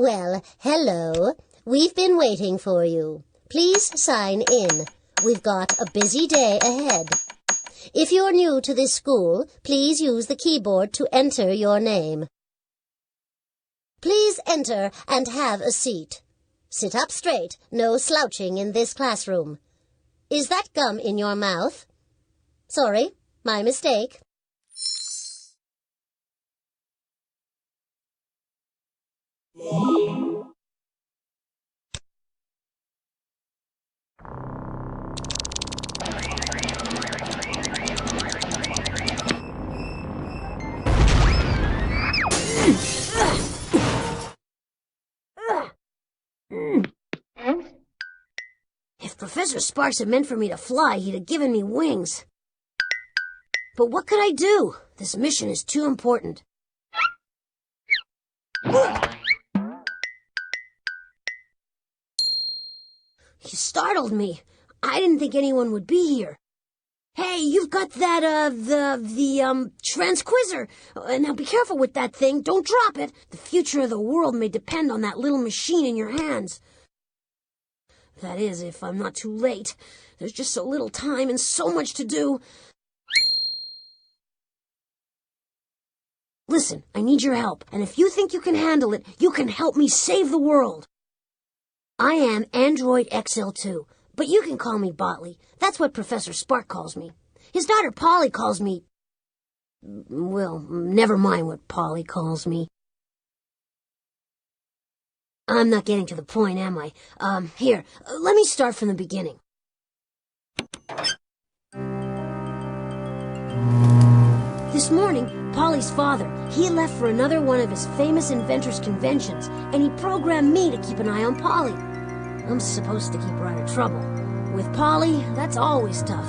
Well, hello. We've been waiting for you. Please sign in. We've got a busy day ahead. If you're new to this school, please use the keyboard to enter your name. Please enter and have a seat. Sit up straight, no slouching in this classroom. Is that gum in your mouth? Sorry, my mistake. If Professor Sparks had meant for me to fly, he'd have given me wings. But what could I do? This mission is too important. You startled me. I didn't think anyone would be here. Hey, you've got that, transquisor. Now be careful with that thing. Don't drop it. The future of the world may depend on that little machine in your hands. That is, if I'm not too late. There's just so little time and so much to do. Listen, I need your help, and if you think you can handle it, you can help me save the world. I am Android XL2, but you can call me Botley. That's what Professor Spark calls me. His daughter Polly calls me... Well, never mind what Polly calls me. I'm not getting to the point, am I? Here, let me start from the beginning. This morning, Polly's father, he left for another one of his famous inventors' conventions, and he programmed me to keep an eye on Polly. I'm supposed to keep her out of trouble. With Polly, that's always tough.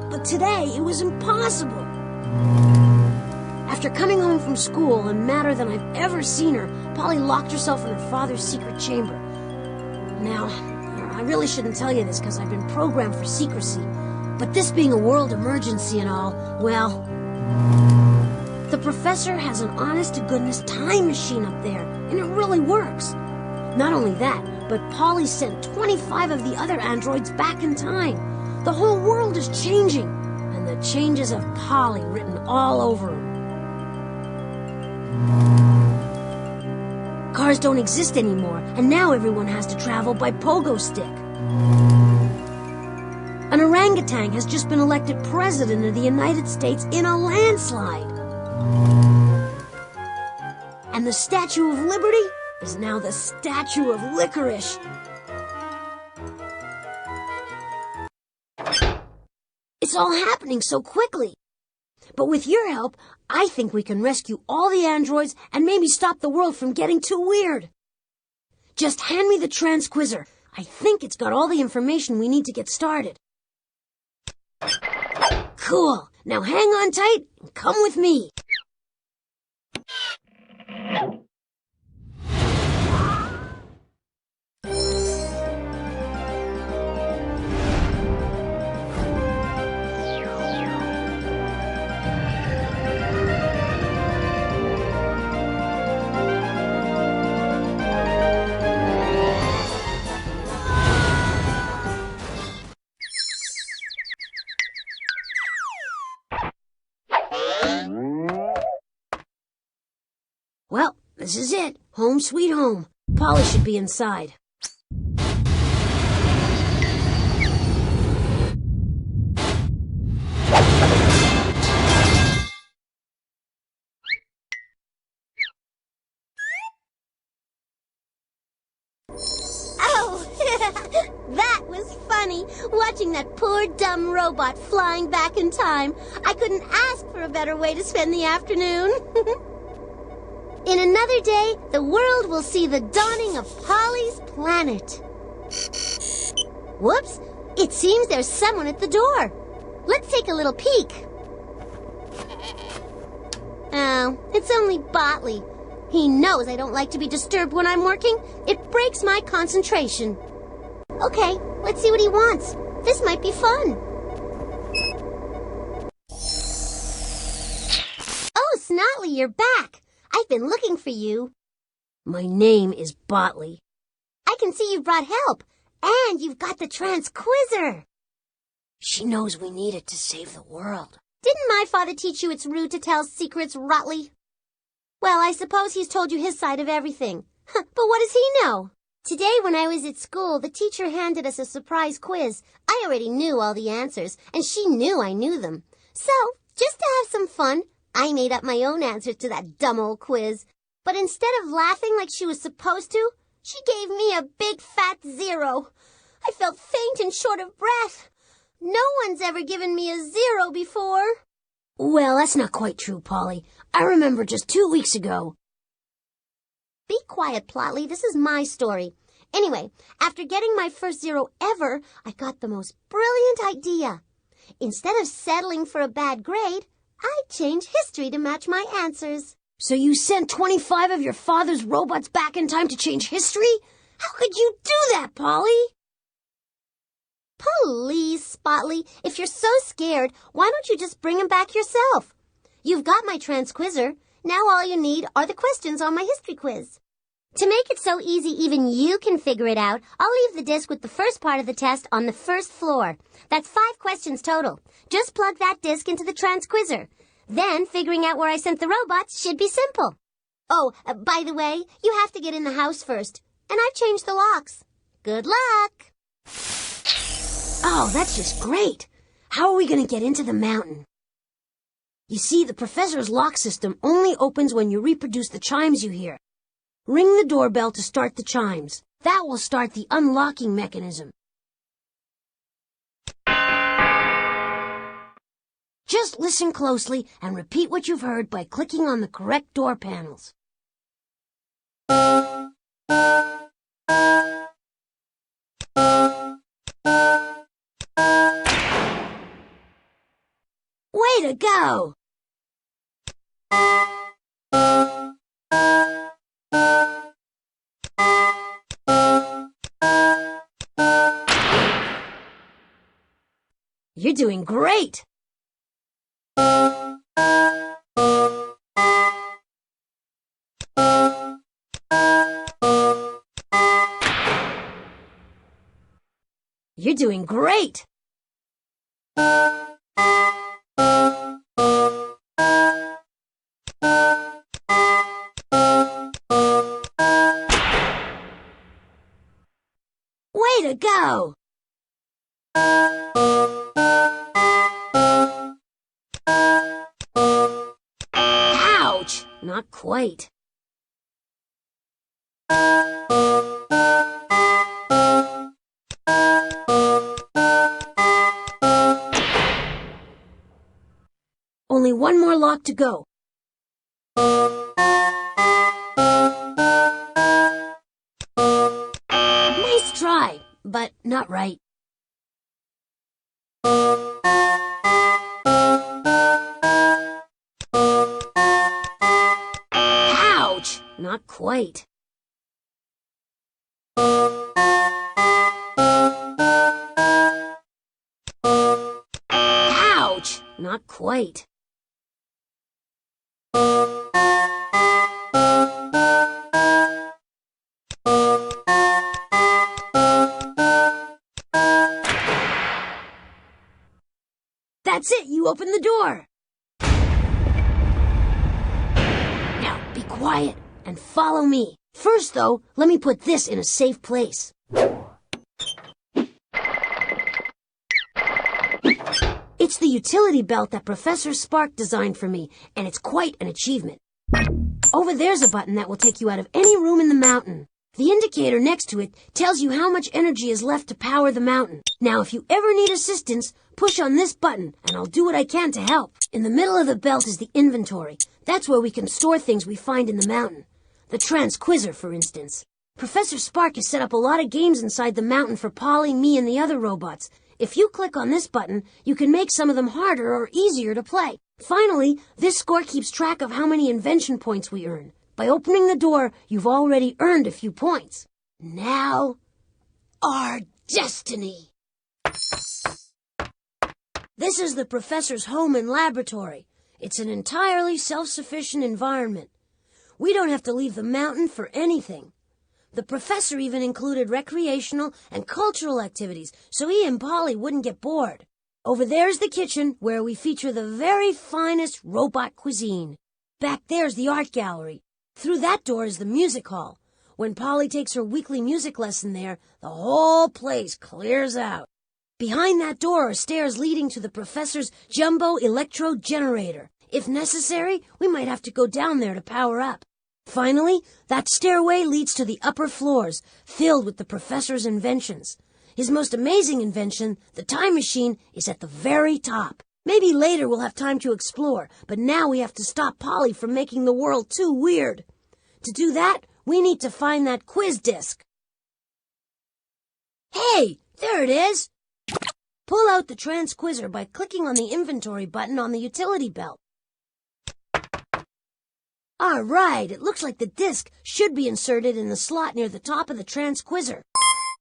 But today, it was impossible. After coming home from school and madder than I've ever seen her, Polly locked herself in her father's secret chamber. Now, I really shouldn't tell you this because I've been programmed for secrecy, but this being a world emergency and all, well... The professor has an honest-to-goodness time machine up there, and it really works. Not only that, but Polly sent 25 of the other androids back in time. The whole world is changing, and the changes of Polly written all over them. Cars don't exist anymore, and now everyone has to travel by pogo stick. An orangutan has just been elected president of the United States in a landslide. And the Statue of Liberty is now the Statue of Licorice. It's all happening so quickly. But with your help, I think we can rescue all the androids and maybe stop the world from getting too weird. Just hand me the transquisor. I think it's got all the information we need to get started. Cool. Now hang on tight and come with me. Well, this is it. Home sweet home. Polly should be inside. Oh, that was funny. Watching that poor dumb robot flying back in time. I couldn't ask for a better way to spend the afternoon. In another day, the world will see the dawning of Polly's planet. Whoops! It seems there's someone at the door. Let's take a little peek. Oh, it's only Botley. He knows I don't like to be disturbed when I'm working. It breaks my concentration. Okay, let's see what he wants. This might be fun. Oh, Snotley, you're back. I've been looking for you. My name is Botley. I can see you've brought help. And you've got the transquizzer. She knows we need it to save the world. Didn't my father teach you it's rude to tell secrets, Rotley? Well, I suppose he's told you his side of everything. But what does he know? Today, when I was at school, the teacher handed us a surprise quiz. I already knew all the answers, and she knew I knew them. So, just to have some fun, I made up my own answers to that dumb old quiz. But instead of laughing like she was supposed to, she gave me a big fat 0. I felt faint and short of breath. No one's ever given me a 0 before. Well, that's not quite true, Polly. I remember just 2 weeks ago. Be quiet, Plotley. This is my story. Anyway, after getting my first 0 ever, I got the most brilliant idea. Instead of settling for a bad grade, I changed history to match my answers. So you sent 25 of your father's robots back in time to change history? How could you do that, Polly? Please, Spotley, if you're so scared, why don't you just bring him back yourself? You've got my transquizzer. Now all you need are the questions on my history quiz. To make it so easy even you can figure it out, I'll leave the disc with the first part of the test on the first floor. That's 5 questions total. Just plug that disc into the transquizzer. Then figuring out where I sent the robots should be simple. Oh, by the way, you have to get in the house first. And I've changed the locks. Good luck! Oh, that's just great. How are we going to get into the mountain? You see, the professor's lock system only opens when you reproduce the chimes you hear. Ring the doorbell to start the chimes. That will start the unlocking mechanism. Just listen closely and repeat what you've heard by clicking on the correct door panels. Way to go! You're doing great! You're doing great! Way to go! Ouch! Not quite. Only one more lock to go. Nice try, but not right. Ouch! Not quite. Ouch! Not quite. That's it, you open the door. Now, be quiet and follow me. First, though, let me put this in a safe place. It's the utility belt that Professor Spark designed for me, and it's quite an achievement. Over there's a button that will take you out of any room in the mountain. The indicator next to it tells you how much energy is left to power the mountain. Now, if you ever need assistance, push on this button, and I'll do what I can to help. In the middle of the belt is the inventory. That's where we can store things we find in the mountain. The transquizzer, for instance. Professor Spark has set up a lot of games inside the mountain for Polly, me, and the other robots. If you click on this button, you can make some of them harder or easier to play. Finally, this score keeps track of how many invention points we earn. By opening the door, you've already earned a few points. Now, our destiny. This is the professor's home and laboratory. It's an entirely self-sufficient environment. We don't have to leave the mountain for anything. The professor even included recreational and cultural activities so he and Polly wouldn't get bored. Over there's the kitchen where we feature the very finest robot cuisine. Back there's the art gallery. Through that door is the music hall. When Polly takes her weekly music lesson there, the whole place clears out. Behind that door are stairs leading to the professor's jumbo electro generator. If necessary, we might have to go down there to power up. Finally, that stairway leads to the upper floors, filled with the professor's inventions. His most amazing invention, the time machine, is at the very top. Maybe later we'll have time to explore, but now we have to stop Polly from making the world too weird. To do that, we need to find that quiz disc. Hey, there it is! Pull out the transquizzer by clicking on the inventory button on the utility belt. All right, it looks like the disc should be inserted in the slot near the top of the transquizzer.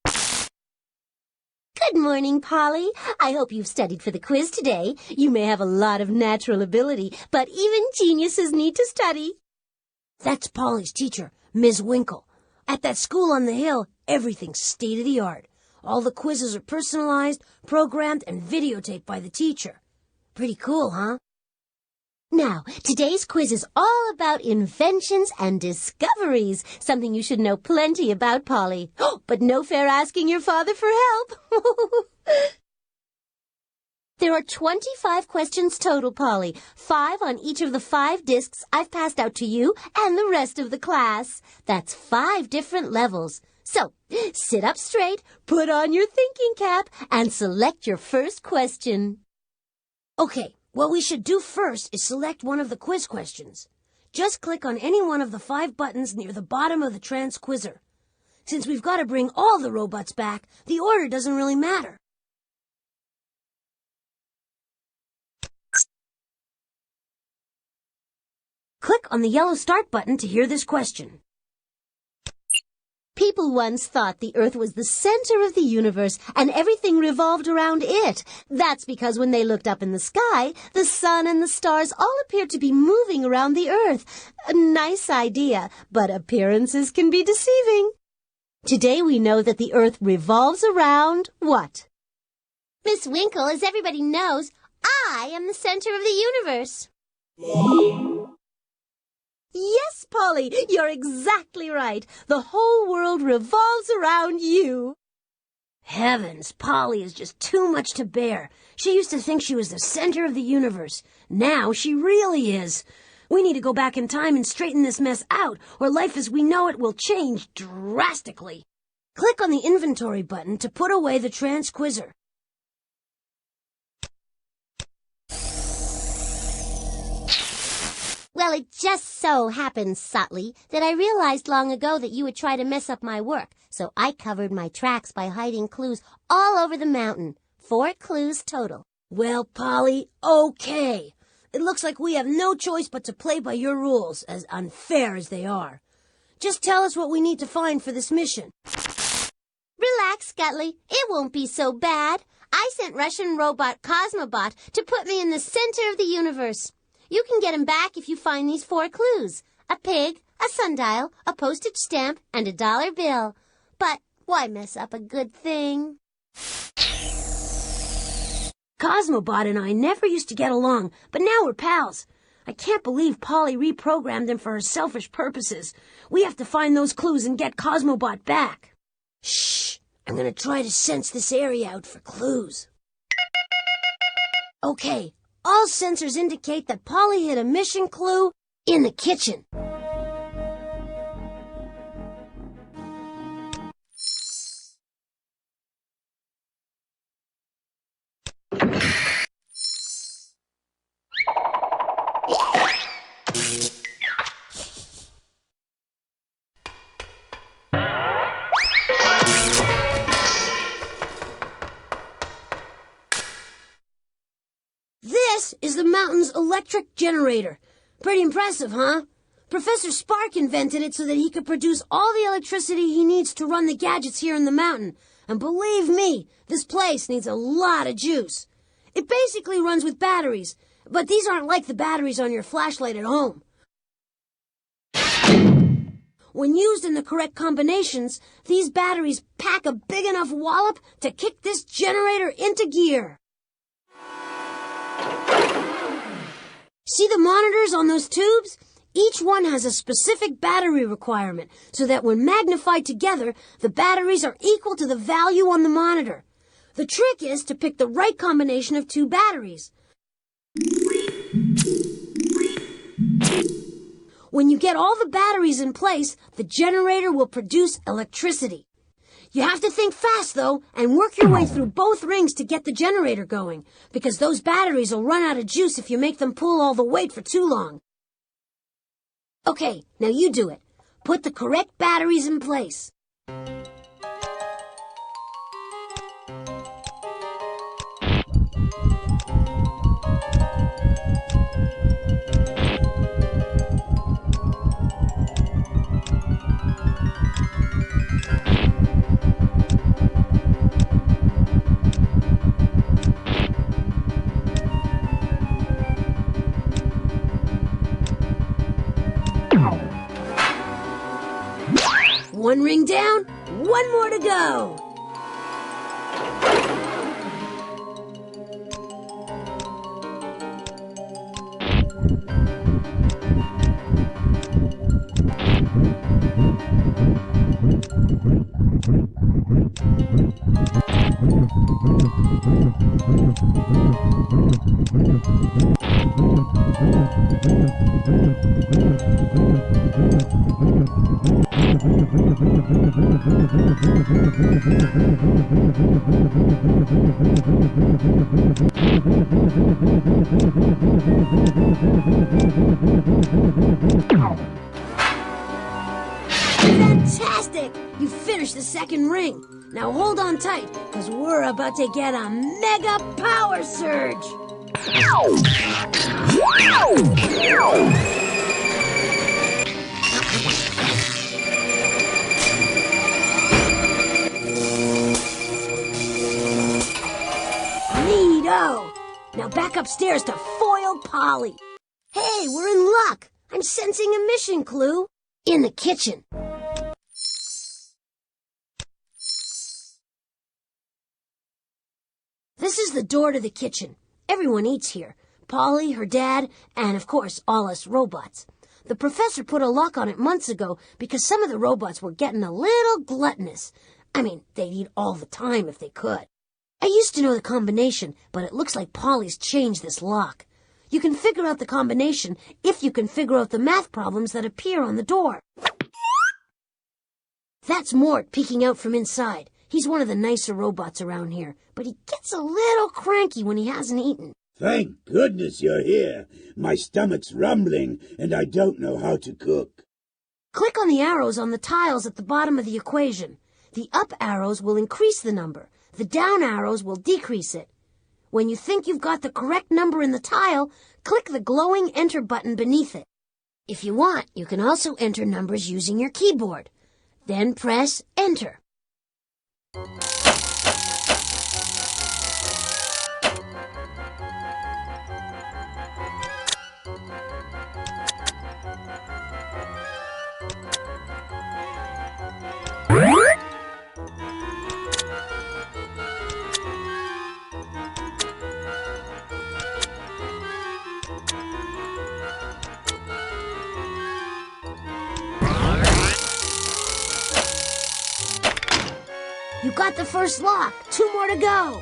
Good morning, Polly. I hope you've studied for the quiz today. You may have a lot of natural ability, but even geniuses need to study. That's Polly's teacher, Ms. Winkle. At that school on the hill, everything's state-of-the-art. All the quizzes are personalized, programmed, and videotaped by the teacher. Pretty cool, huh? Now, today's quiz is all about inventions and discoveries, something you should know plenty about, Polly. But no fair asking your father for help. There are 25 questions total, Polly, 5 on each of the 5 discs I've passed out to you and the rest of the class. That's 5 different levels. So, sit up straight, put on your thinking cap, and select your first question. Okay. What we should do first is select one of the quiz questions. Just click on any one of the 5 buttons near the bottom of the transquizzer. Since we've got to bring all the robots back, the order doesn't really matter. Click on the yellow start button to hear this question. People once thought the Earth was the center of the universe and everything revolved around it. That's because when they looked up in the sky, the sun and the stars all appeared to be moving around the Earth. A nice idea, but appearances can be deceiving. Today we know that the Earth revolves around what? Miss Winkle, as everybody knows, I am the center of the universe. Yes, Polly, you're exactly right. The whole world revolves around you. Heavens, Polly is just too much to bear. She used to think she was the center of the universe. Now she really is. We need to go back in time and straighten this mess out, or life as we know it will change drastically. Click on the inventory button to put away the transquizzer. Well, it just so happens, Sotley, that I realized long ago that you would try to mess up my work, so I covered my tracks by hiding clues all over the mountain. 4 clues total. Well, Polly, okay. It looks like we have no choice but to play by your rules, as unfair as they are. Just tell us what we need to find for this mission. Relax, Gutley. It won't be so bad. I sent Russian robot Cosmobot to put me in the center of the universe. You can get him back if you find these 4 clues. A pig, a sundial, a postage stamp, and a dollar bill. But why mess up a good thing? Cosmobot and I never used to get along, but now we're pals. I can't believe Polly reprogrammed him for her selfish purposes. We have to find those clues and get Cosmobot back. Shh! I'm gonna try to sense this area out for clues. Okay. All sensors indicate that Polly hit a mission clue in the kitchen. This is the mountain's electric generator. Pretty impressive, huh? Professor Spark invented it so that he could produce all the electricity he needs to run the gadgets here in the mountain. And believe me, this place needs a lot of juice. It basically runs with batteries, but these aren't like the batteries on your flashlight at home. When used in the correct combinations, these batteries pack a big enough wallop to kick this generator into gear. See the monitors on those tubes? Each one has a specific battery requirement, so that when magnified together, the batteries are equal to the value on the monitor. The trick is to pick the right combination of two batteries. When you get all the batteries in place, the generator will produce electricity. You have to think fast, though, and work your way through both rings to get the generator going, because those batteries will run out of juice if you make them pull all the weight for too long. Okay, now you do it. Put the correct batteries in place. One ring down, one more to go. Fantastic! You finished the second ring. Now hold on tight, because we're about to get a mega power surge. Neato! Now back upstairs to foil Polly. Hey, we're in luck. I'm sensing a mission clue. In the kitchen. This is the door to the kitchen. Everyone eats here. Polly, her dad, and of course, all us robots. The professor put a lock on it months ago because some of the robots were getting a little gluttonous. I mean, they'd eat all the time if they could. I used to know the combination, but it looks like Polly's changed this lock. You can figure out the combination if you can figure out the math problems that appear on the door. That's Mort peeking out from inside. He's one of the nicer robots around here, but he gets a little cranky when he hasn't eaten. Thank goodness you're here. My stomach's rumbling, and I don't know how to cook. Click on the arrows on the tiles at the bottom of the equation. The up arrows will increase the number. The down arrows will decrease it. When you think you've got the correct number in the tile, click the glowing Enter button beneath it. If you want, you can also enter numbers using your keyboard. Then press Enter. You got the first lock. 2 more to go.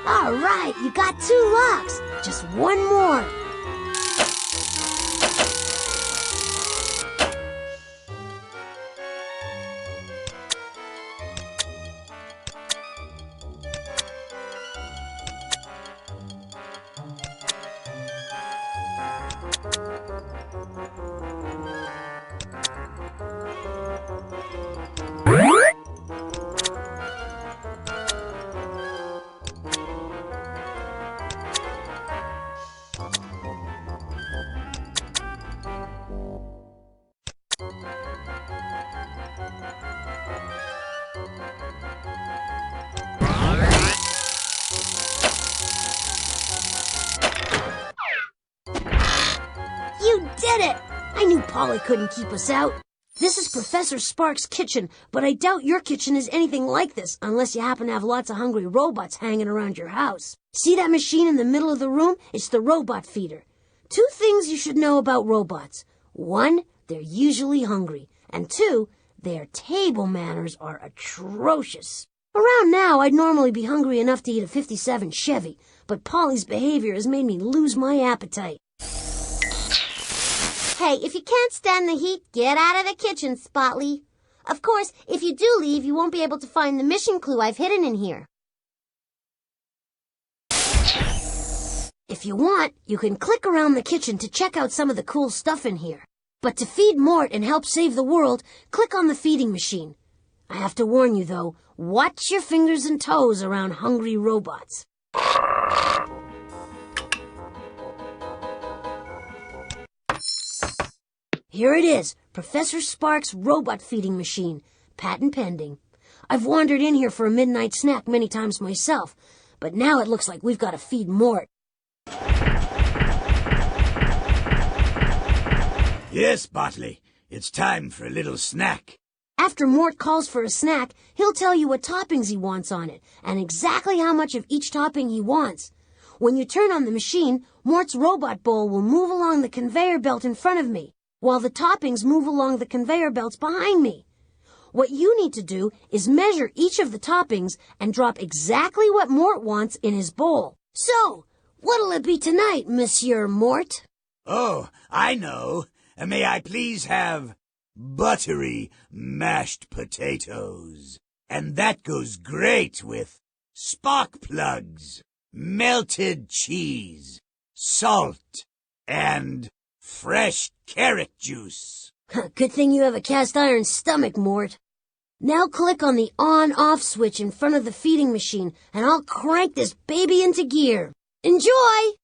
All right, you got 2 locks. Just 1 more. Polly couldn't keep us out. This is Professor Sparks' kitchen, but I doubt your kitchen is anything like this unless you happen to have lots of hungry robots hanging around your house. See that machine in the middle of the room? It's the robot feeder. 2 things you should know about robots. 1, they're usually hungry. And 2, their table manners are atrocious. Around now, I'd normally be hungry enough to eat a '57 Chevy, but Polly's behavior has made me lose my appetite. Hey, if you can't stand the heat, get out of the kitchen, Botley. Of course, if you do leave, you won't be able to find the mission clue I've hidden in here. If you want, you can click around the kitchen to check out some of the cool stuff in here. But to feed Mort and help save the world, click on the feeding machine. I have to warn you, though, watch your fingers and toes around hungry robots. Here it is, Professor Sparks' robot feeding machine, patent pending. I've wandered in here for a midnight snack many times myself, but now it looks like we've got to feed Mort. Yes, Botley, it's time for a little snack. After Mort calls for a snack, he'll tell you what toppings he wants on it, and exactly how much of each topping he wants. When you turn on the machine, Mort's robot bowl will move along the conveyor belt in front of me, while the toppings move along the conveyor belts behind me. What you need to do is measure each of the toppings and drop exactly what Mort wants in his bowl. So, what'll it be tonight, Monsieur Mort? Oh, I know. May I please have buttery mashed potatoes? And that goes great with spark plugs, melted cheese, salt, and fresh carrot juice. Good thing you have a cast iron stomach, Mort. Now click on the on-off switch in front of the feeding machine, and I'll crank this baby into gear. Enjoy!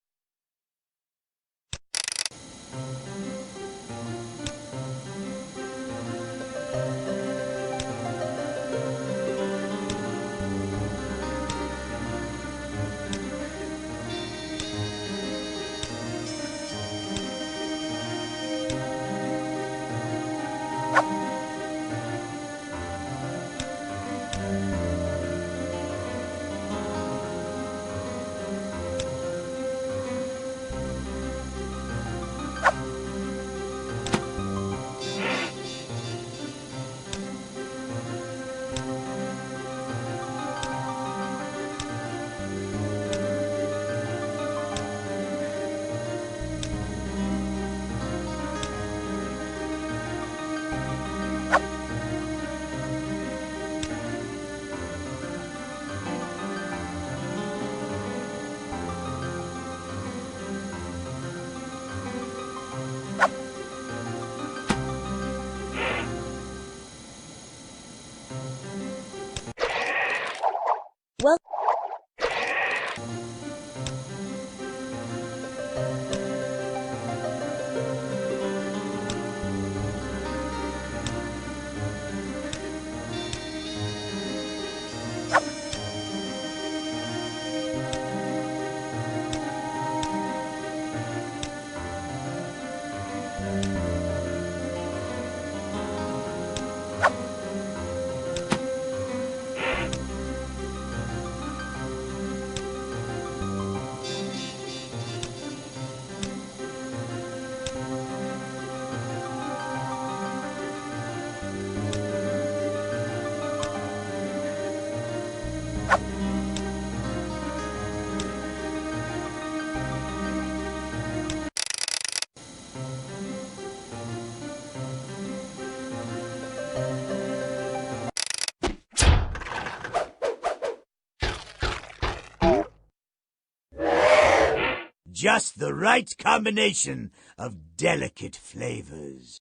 Just the right combination of delicate flavors.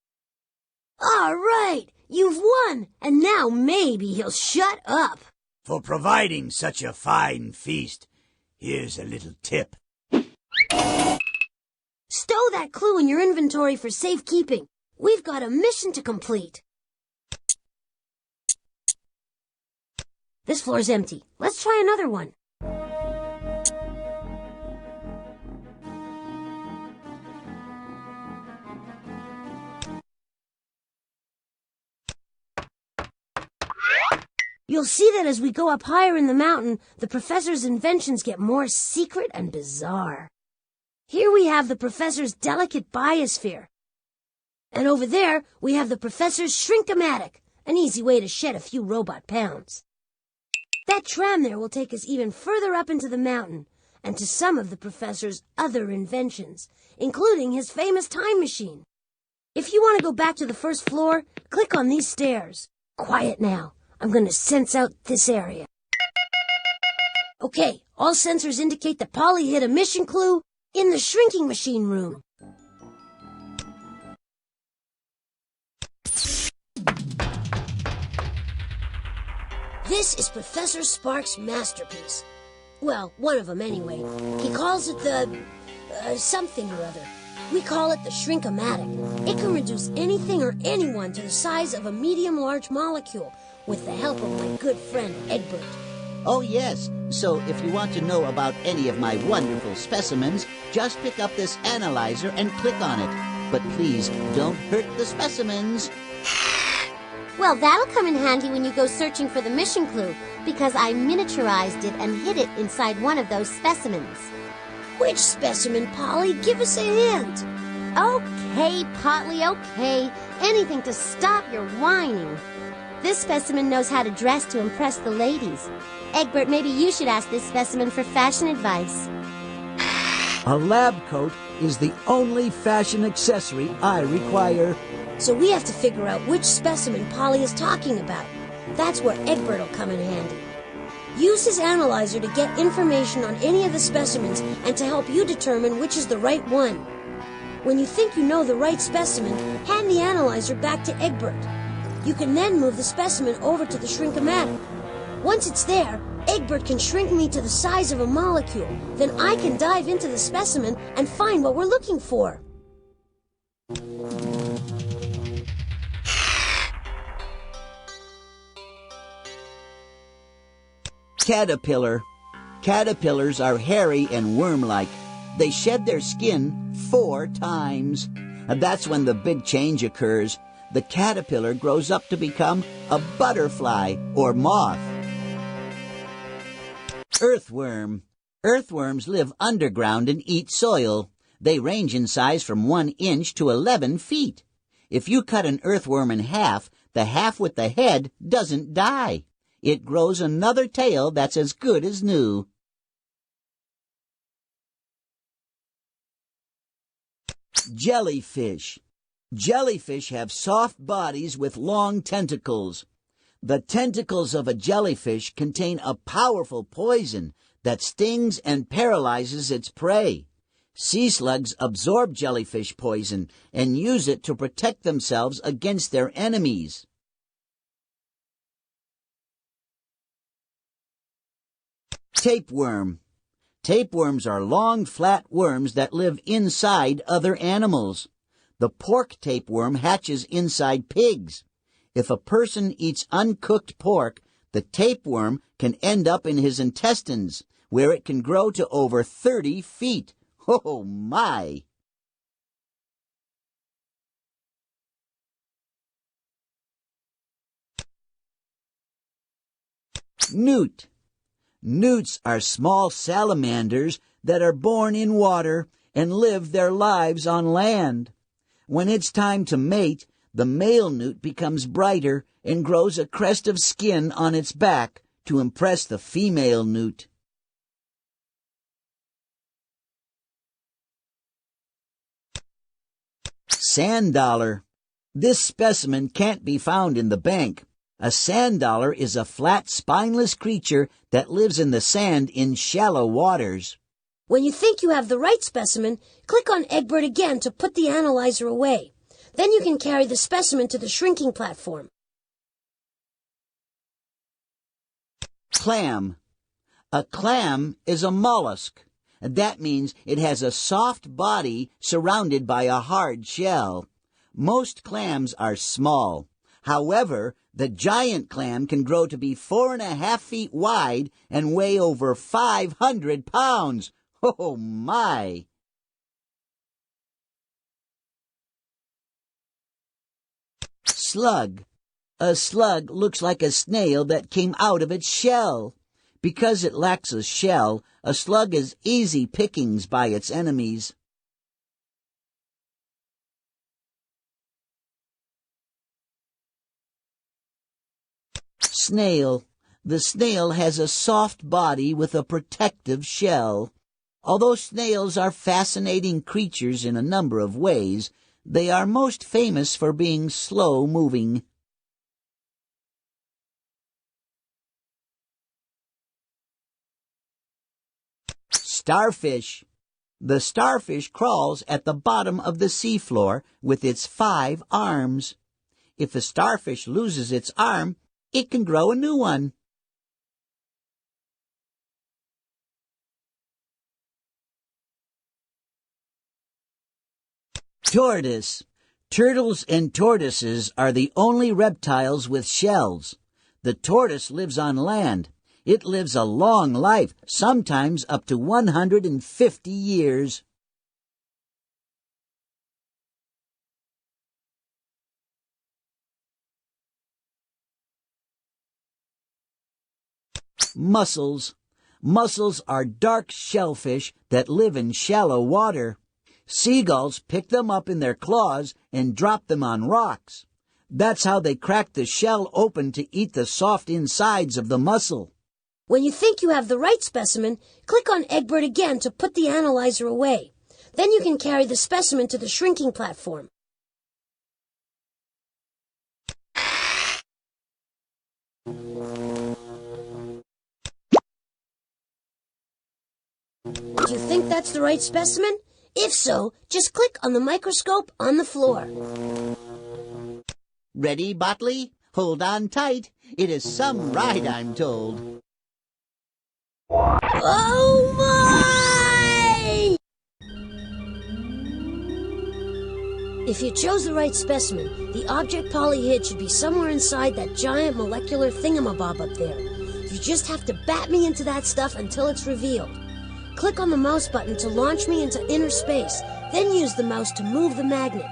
All right, you've won, and now maybe he'll shut up. For providing such a fine feast, here's a little tip. Stow that clue in your inventory for safekeeping. We've got a mission to complete. This floor's empty. Let's try another one. You'll see that as we go up higher in the mountain, the professor's inventions get more secret and bizarre. Here we have the professor's delicate biosphere. And over there, we have the professor's shrinkomatic, an easy way to shed a few robot pounds. That tram there will take us even further up into the mountain, and to some of the professor's other inventions, including his famous time machine. If you want to go back to the first floor, click on these stairs. Quiet now. I'm going to sense out this area. Okay, all sensors indicate that Polly hit a mission clue in the shrinking machine room. This is Professor Sparks' masterpiece. Well, one of them anyway. He calls it the... something or other. We call it the shrinkomatic. It can reduce anything or anyone to the size of a medium-large molecule with the help of my good friend Egbert. Oh, yes. So if you want to know about any of my wonderful specimens, just pick up this analyzer and click on it. But please, don't hurt the specimens. Well, that'll come in handy when you go searching for the mission clue, because I miniaturized it and hid it inside one of those specimens. Which specimen, Polly? Give us a hint. Okay, Botley, okay. Anything to stop your whining. This specimen knows how to dress to impress the ladies. Egbert, maybe you should ask this specimen for fashion advice. A lab coat is the only fashion accessory I require. So we have to figure out which specimen Polly is talking about. That's where Egbert will come in handy. Use his analyzer to get information on any of the specimens and to help you determine which is the right one. When you think you know the right specimen, hand the analyzer back to Egbert. You can then move the specimen over to the shrinkomatic. Once it's there, Egbert can shrink me to the size of a molecule. Then I can dive into the specimen and find what we're looking for. Caterpillar. Caterpillars are hairy and worm-like. They shed their skin 4 times. And that's when the big change occurs. The caterpillar grows up to become a butterfly or moth. Earthworm. Earthworms live underground and eat soil. They range in size from 1 inch to 11 feet. If you cut an earthworm in half, the half with the head doesn't die. It grows another tail that's as good as new. Jellyfish. Jellyfish have soft bodies with long tentacles. The tentacles of a jellyfish contain a powerful poison that stings and paralyzes its prey. Sea slugs absorb jellyfish poison and use it to protect themselves against their enemies. Tapeworm. Tapeworms are long, flat worms that live inside other animals. The pork tapeworm hatches inside pigs. If a person eats uncooked pork, the tapeworm can end up in his intestines, where it can grow to over 30 feet. Oh, my! Newt. Newts are small salamanders that are born in water and live their lives on land. When it's time to mate, the male newt becomes brighter and grows a crest of skin on its back to impress the female newt. Sand dollar. This specimen can't be found in the bank. A sand dollar is a flat, spineless creature that lives in the sand in shallow waters. When you think you have the right specimen, click on Egbert again to put the analyzer away. Then you can carry the specimen to the shrinking platform. Clam. A clam is a mollusk. That means it has a soft body surrounded by a hard shell. Most clams are small. However, the giant clam can grow to be 4.5 feet wide and weigh over 500 pounds. Oh, my! Slug. A slug looks like a snail that came out of its shell. Because it lacks a shell, a slug is easy pickings by its enemies. Snail. The snail has a soft body with a protective shell. Although snails are fascinating creatures in a number of ways, they are most famous for being slow-moving. Starfish. The starfish crawls at the bottom of the seafloor with its 5 arms. If a starfish loses its arm, it can grow a new one. Tortoise. Turtles and tortoises are the only reptiles with shells. The tortoise lives on land. It lives a long life, sometimes up to 150 years. Mussels. Mussels are dark shellfish that live in shallow water. Seagulls pick them up in their claws and drop them on rocks. That's how they crack the shell open to eat the soft insides of the mussel. When you think you have the right specimen, click on Egbert again to put the analyzer away. Then you can carry the specimen to the shrinking platform. Do you think that's the right specimen? If so, just click on the microscope on the floor. Ready, Botley? Hold on tight. It is some ride, I'm told. Oh my! If you chose the right specimen, the object Polly hid should be somewhere inside that giant molecular thingamabob up there. You just have to bat me into that stuff until it's revealed. Click on the mouse button to launch me into inner space, then use the mouse to move the magnet.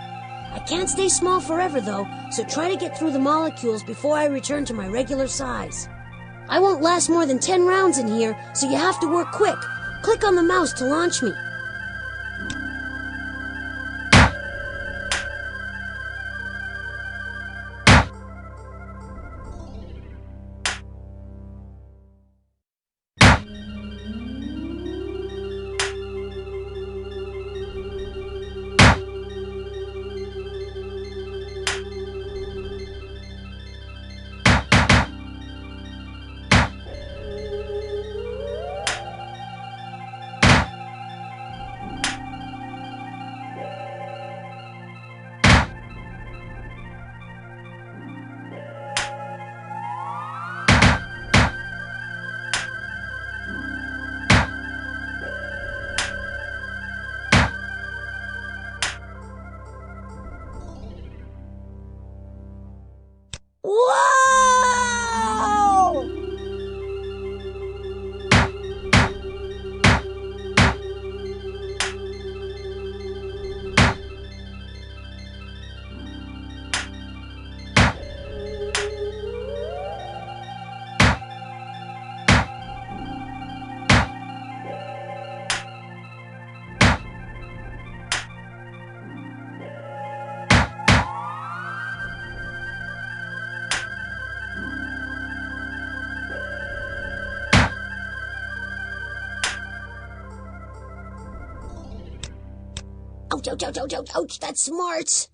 I can't stay small forever, though, so try to get through the molecules before I return to my regular size. I won't last more than 10 rounds in here, so you have to work quick. Click on the mouse to launch me. Whoa! Ouch, ouch, ouch, ouch, ouch, ouch, that's smart.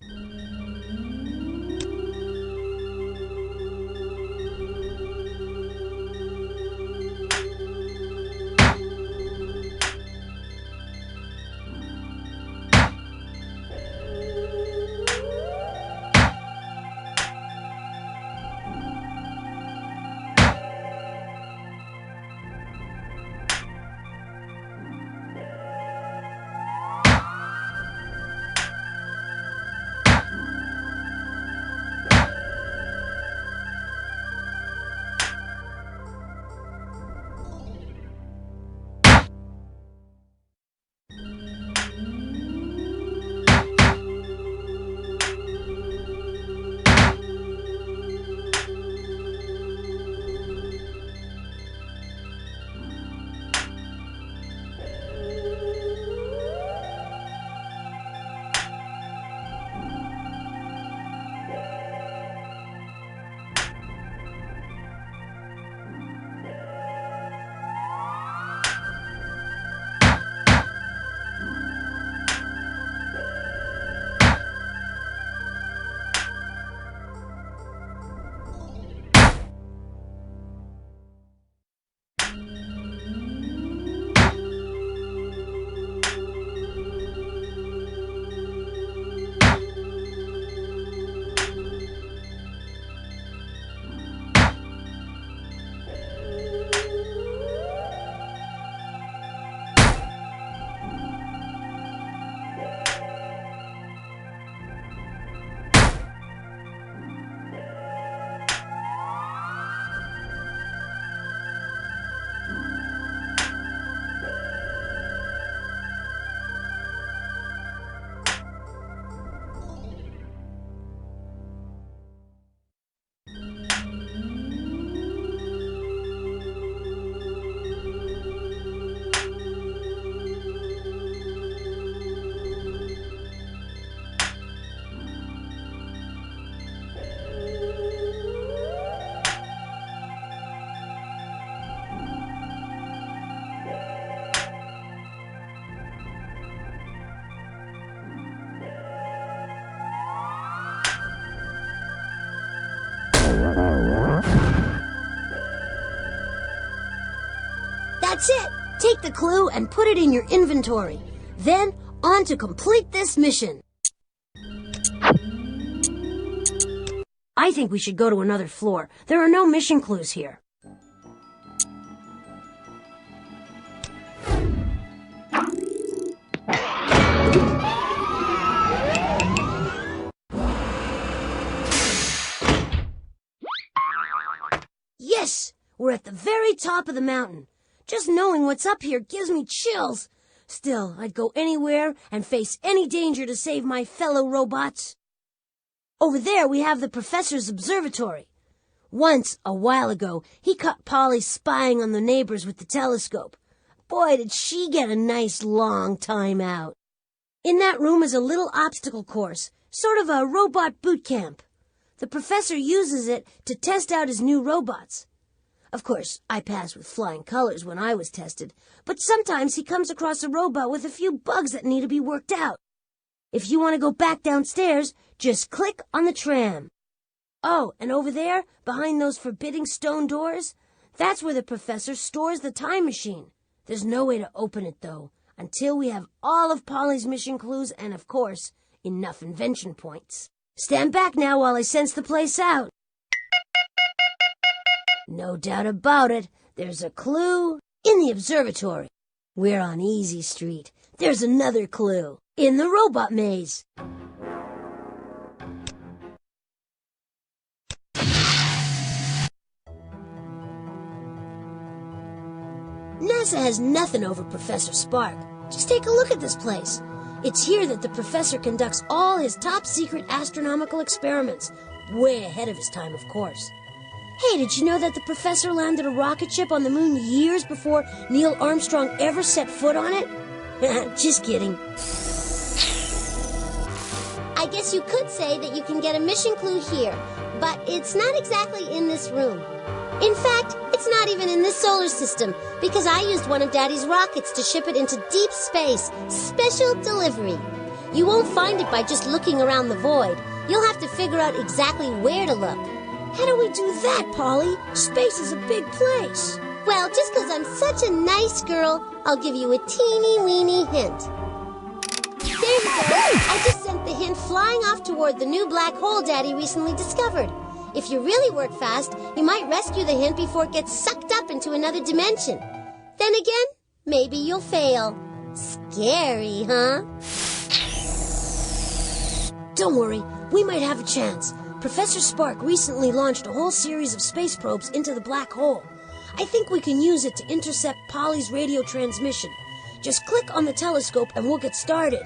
That's it! Take the clue and put it in your inventory. Then, on to complete this mission. I think we should go to another floor. There are no mission clues here. Yes! We're at the very top of the mountain. Just knowing what's up here gives me chills. Still, I'd go anywhere and face any danger to save my fellow robots. Over there we have the professor's observatory. Once, a while ago, he caught Polly spying on the neighbors with the telescope. Boy, did she get a nice long time out. In that room is a little obstacle course, sort of a robot boot camp. The professor uses it to test out his new robots. Of course, I passed with flying colors when I was tested, but sometimes he comes across a robot with a few bugs that need to be worked out. If you want to go back downstairs, just click on the tram. Oh, and over there, behind those forbidding stone doors, that's where the professor stores the time machine. There's no way to open it, though, until we have all of Polly's mission clues and, of course, enough invention points. Stand back now while I sense the place out. No doubt about it, there's a clue in the observatory. We're on Easy Street. There's another clue in the robot maze. NASA has nothing over Professor Spark. Just take a look at this place. It's here that the professor conducts all his top-secret astronomical experiments. Way ahead of his time, of course. Hey, did you know that the professor landed a rocket ship on the moon years before Neil Armstrong ever set foot on it? Just kidding. I guess you could say that you can get a mission clue here, but it's not exactly in this room. In fact, it's not even in this solar system, because I used one of Daddy's rockets to ship it into deep space. Special delivery. You won't find it by just looking around the void. You'll have to figure out exactly where to look. How do we do that, Polly? Space is a big place. Well, just because I'm such a nice girl, I'll give you a teeny-weeny hint. There you go. I just sent the hint flying off toward the new black hole Daddy recently discovered. If you really work fast, you might rescue the hint before it gets sucked up into another dimension. Then again, maybe you'll fail. Scary, huh? Don't worry, we might have a chance. Professor Spark recently launched a whole series of space probes into the black hole. I think we can use it to intercept Polly's radio transmission. Just click on the telescope and we'll get started.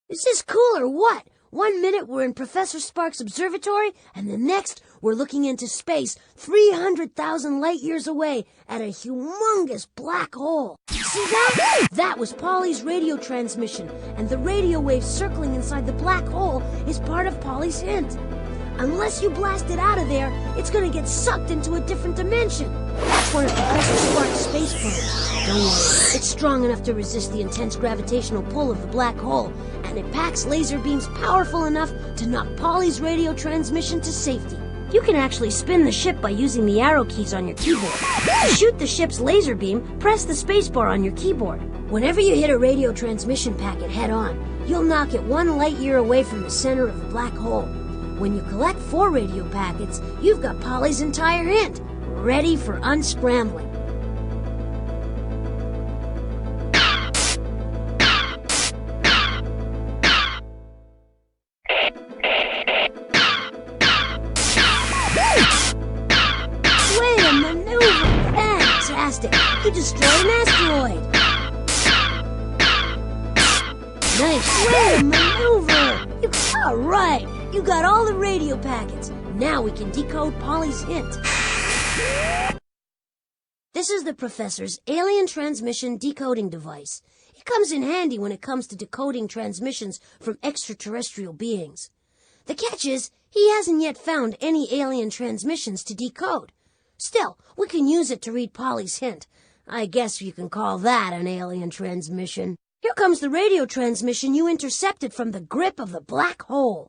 Is this cool or what? 1 minute we're in Professor Spark's observatory, and the next we're looking into space 300,000 light years away at a humongous black hole. See that? That was Polly's radio transmission, and the radio waves circling inside the black hole is part of Polly's hint. Unless you blast it out of there, it's going to get sucked into a different dimension. That's one of Professor Spark's space probes. Don't worry, it's strong enough to resist the intense gravitational pull of the black hole, and it packs laser beams powerful enough to knock Polly's radio transmission to safety. You can actually spin the ship by using the arrow keys on your keyboard. To shoot the ship's laser beam, press the spacebar on your keyboard. Whenever you hit a radio transmission packet head-on, you'll knock it 1 light year away from the center of the black hole. When you collect 4 radio packets, you've got Polly's entire hint, ready for unscrambling. Way to maneuver! Fantastic! You destroyed an asteroid! Nice way to maneuver! All right! You got all the radio packets. Now we can decode Polly's hint. This is the professor's alien transmission decoding device. It comes in handy when it comes to decoding transmissions from extraterrestrial beings. The catch is, he hasn't yet found any alien transmissions to decode. Still, we can use it to read Polly's hint. I guess you can call that an alien transmission. Here comes the radio transmission you intercepted from the grip of the black hole.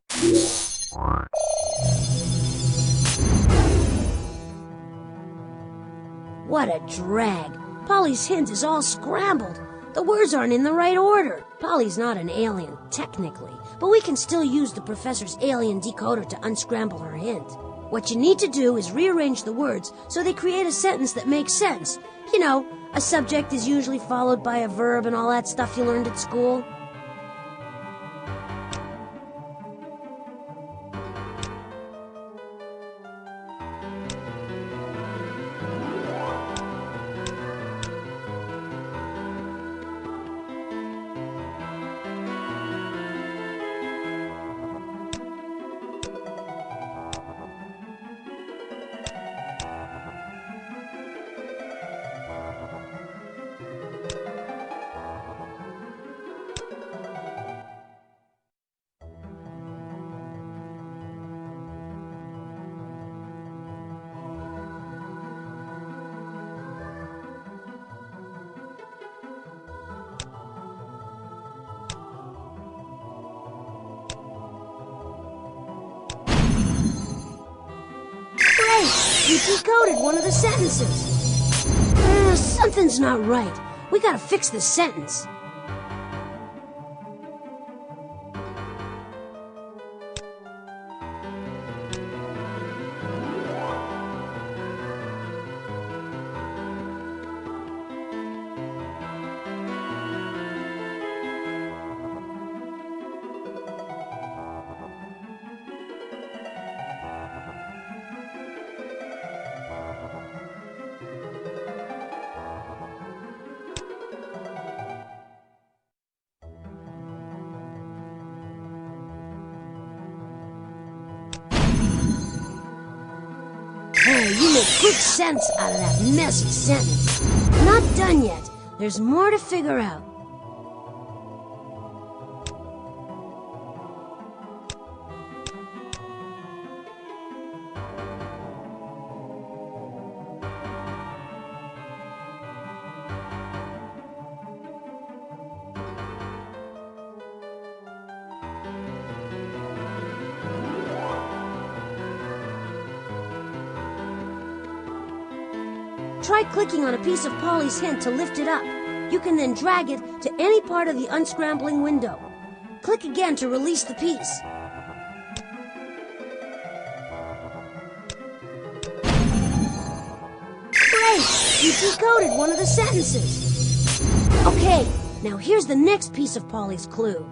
What a drag. Polly's hint is all scrambled. The words aren't in the right order. Polly's not an alien, technically, but we can still use the professor's alien decoder to unscramble her hint. What you need to do is rearrange the words so they create a sentence that makes sense. You know, a subject is usually followed by a verb and all that stuff you learned at school. You decoded one of the sentences. Something's not right. We gotta fix this sentence. You make good sense out of that messy sentence. Not done yet. There's more to figure out. Try clicking on a piece of Polly's hint to lift it up. You can then drag it to any part of the unscrambling window. Click again to release the piece. Great! You decoded one of the sentences. Okay, now here's the next piece of Polly's clue.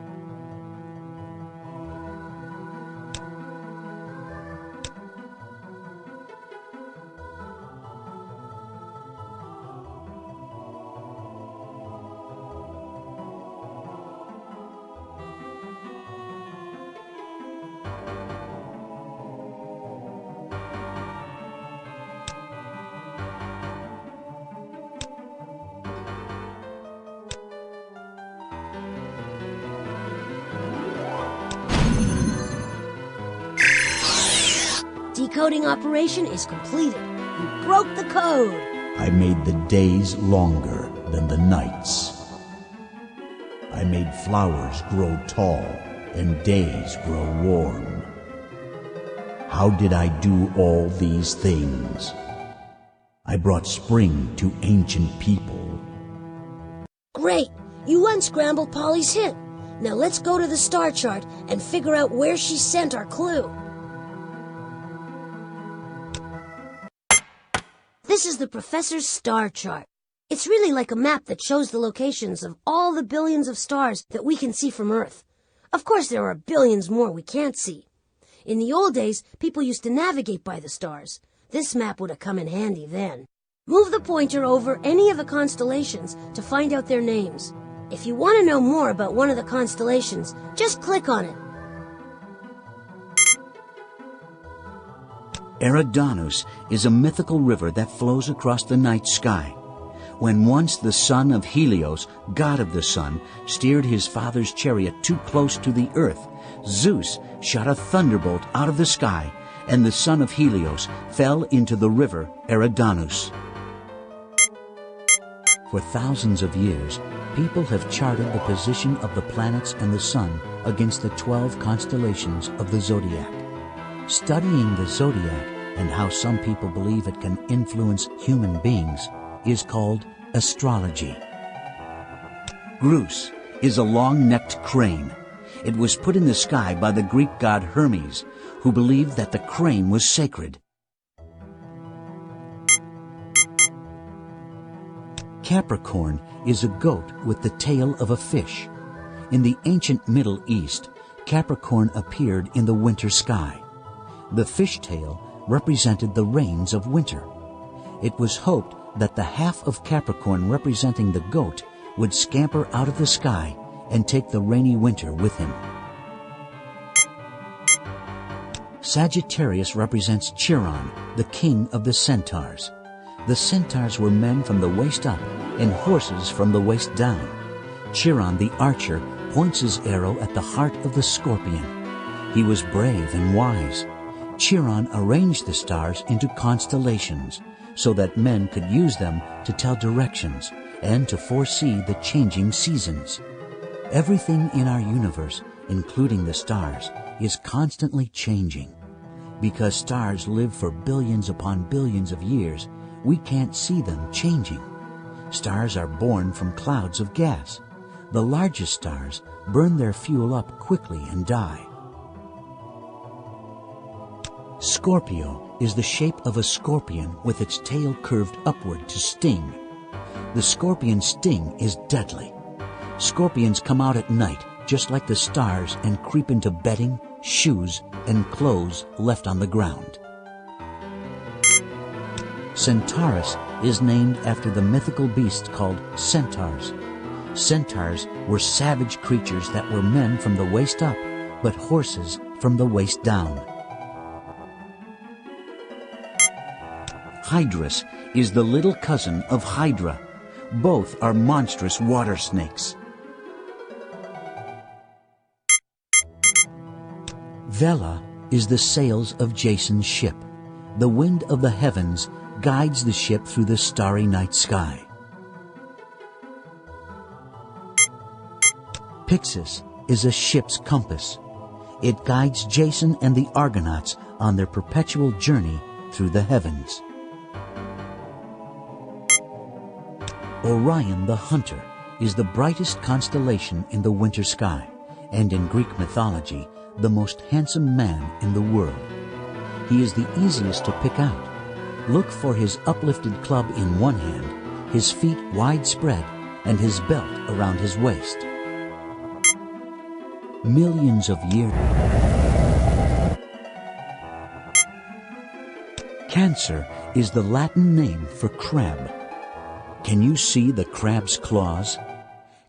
Decoding operation is completed. You broke the code. I made the days longer than the nights. I made flowers grow tall and days grow warm. How did I do all these things? I brought spring to ancient people. Great! You unscrambled Polly's hint. Now let's go to the star chart and figure out where she sent our clue. This is the professor's star chart. It's really like a map that shows the locations of all the billions of stars that we can see from Earth. Of course, there are billions more we can't see. In the old days, people used to navigate by the stars. This map would have come in handy then. Move the pointer over any of the constellations to find out their names. If you want to know more about one of the constellations, just click on it. Eridanus is a mythical river that flows across the night sky. When once the son of Helios, god of the sun, steered his father's chariot too close to the earth, Zeus shot a thunderbolt out of the sky, and the son of Helios fell into the river Eridanus. For thousands of years, people have charted the position of the planets and the sun against the 12 constellations of the zodiac. Studying the zodiac and how some people believe it can influence human beings is called astrology. Grus is a long-necked crane. It was put in the sky by the Greek god Hermes, who believed that the crane was sacred. Capricorn is a goat with the tail of a fish. In the ancient Middle East, Capricorn appeared in the winter sky. The fishtail represented the rains of winter. It was hoped that the half of Capricorn representing the goat would scamper out of the sky and take the rainy winter with him. Sagittarius represents Chiron, the king of the centaurs. The centaurs were men from the waist up and horses from the waist down. Chiron, the archer, points his arrow at the heart of the scorpion. He was brave and wise. Chiron arranged the stars into constellations so that men could use them to tell directions and to foresee the changing seasons. Everything in our universe, including the stars, is constantly changing. Because stars live for billions upon billions of years, we can't see them changing. Stars are born from clouds of gas. The largest stars burn their fuel up quickly and die. Scorpio is the shape of a scorpion with its tail curved upward to sting. The scorpion's sting is deadly. Scorpions come out at night, just like the stars, and creep into bedding, shoes, and clothes left on the ground. Centaurus is named after the mythical beast called centaurs. Centaurs were savage creatures that were men from the waist up, but horses from the waist down. Hydrus is the little cousin of Hydra. Both are monstrous water snakes. Vela is the sails of Jason's ship. The wind of the heavens guides the ship through the starry night sky. Pyxis is a ship's compass. It guides Jason and the Argonauts on their perpetual journey through the heavens. Orion the Hunter is the brightest constellation in the winter sky, and in Greek mythology, the most handsome man in the world. He is the easiest to pick out. Look for his uplifted club in one hand, his feet widespread, and his belt around his waist. Millions of years. Cancer is the Latin name for crab. Can you see the crab's claws?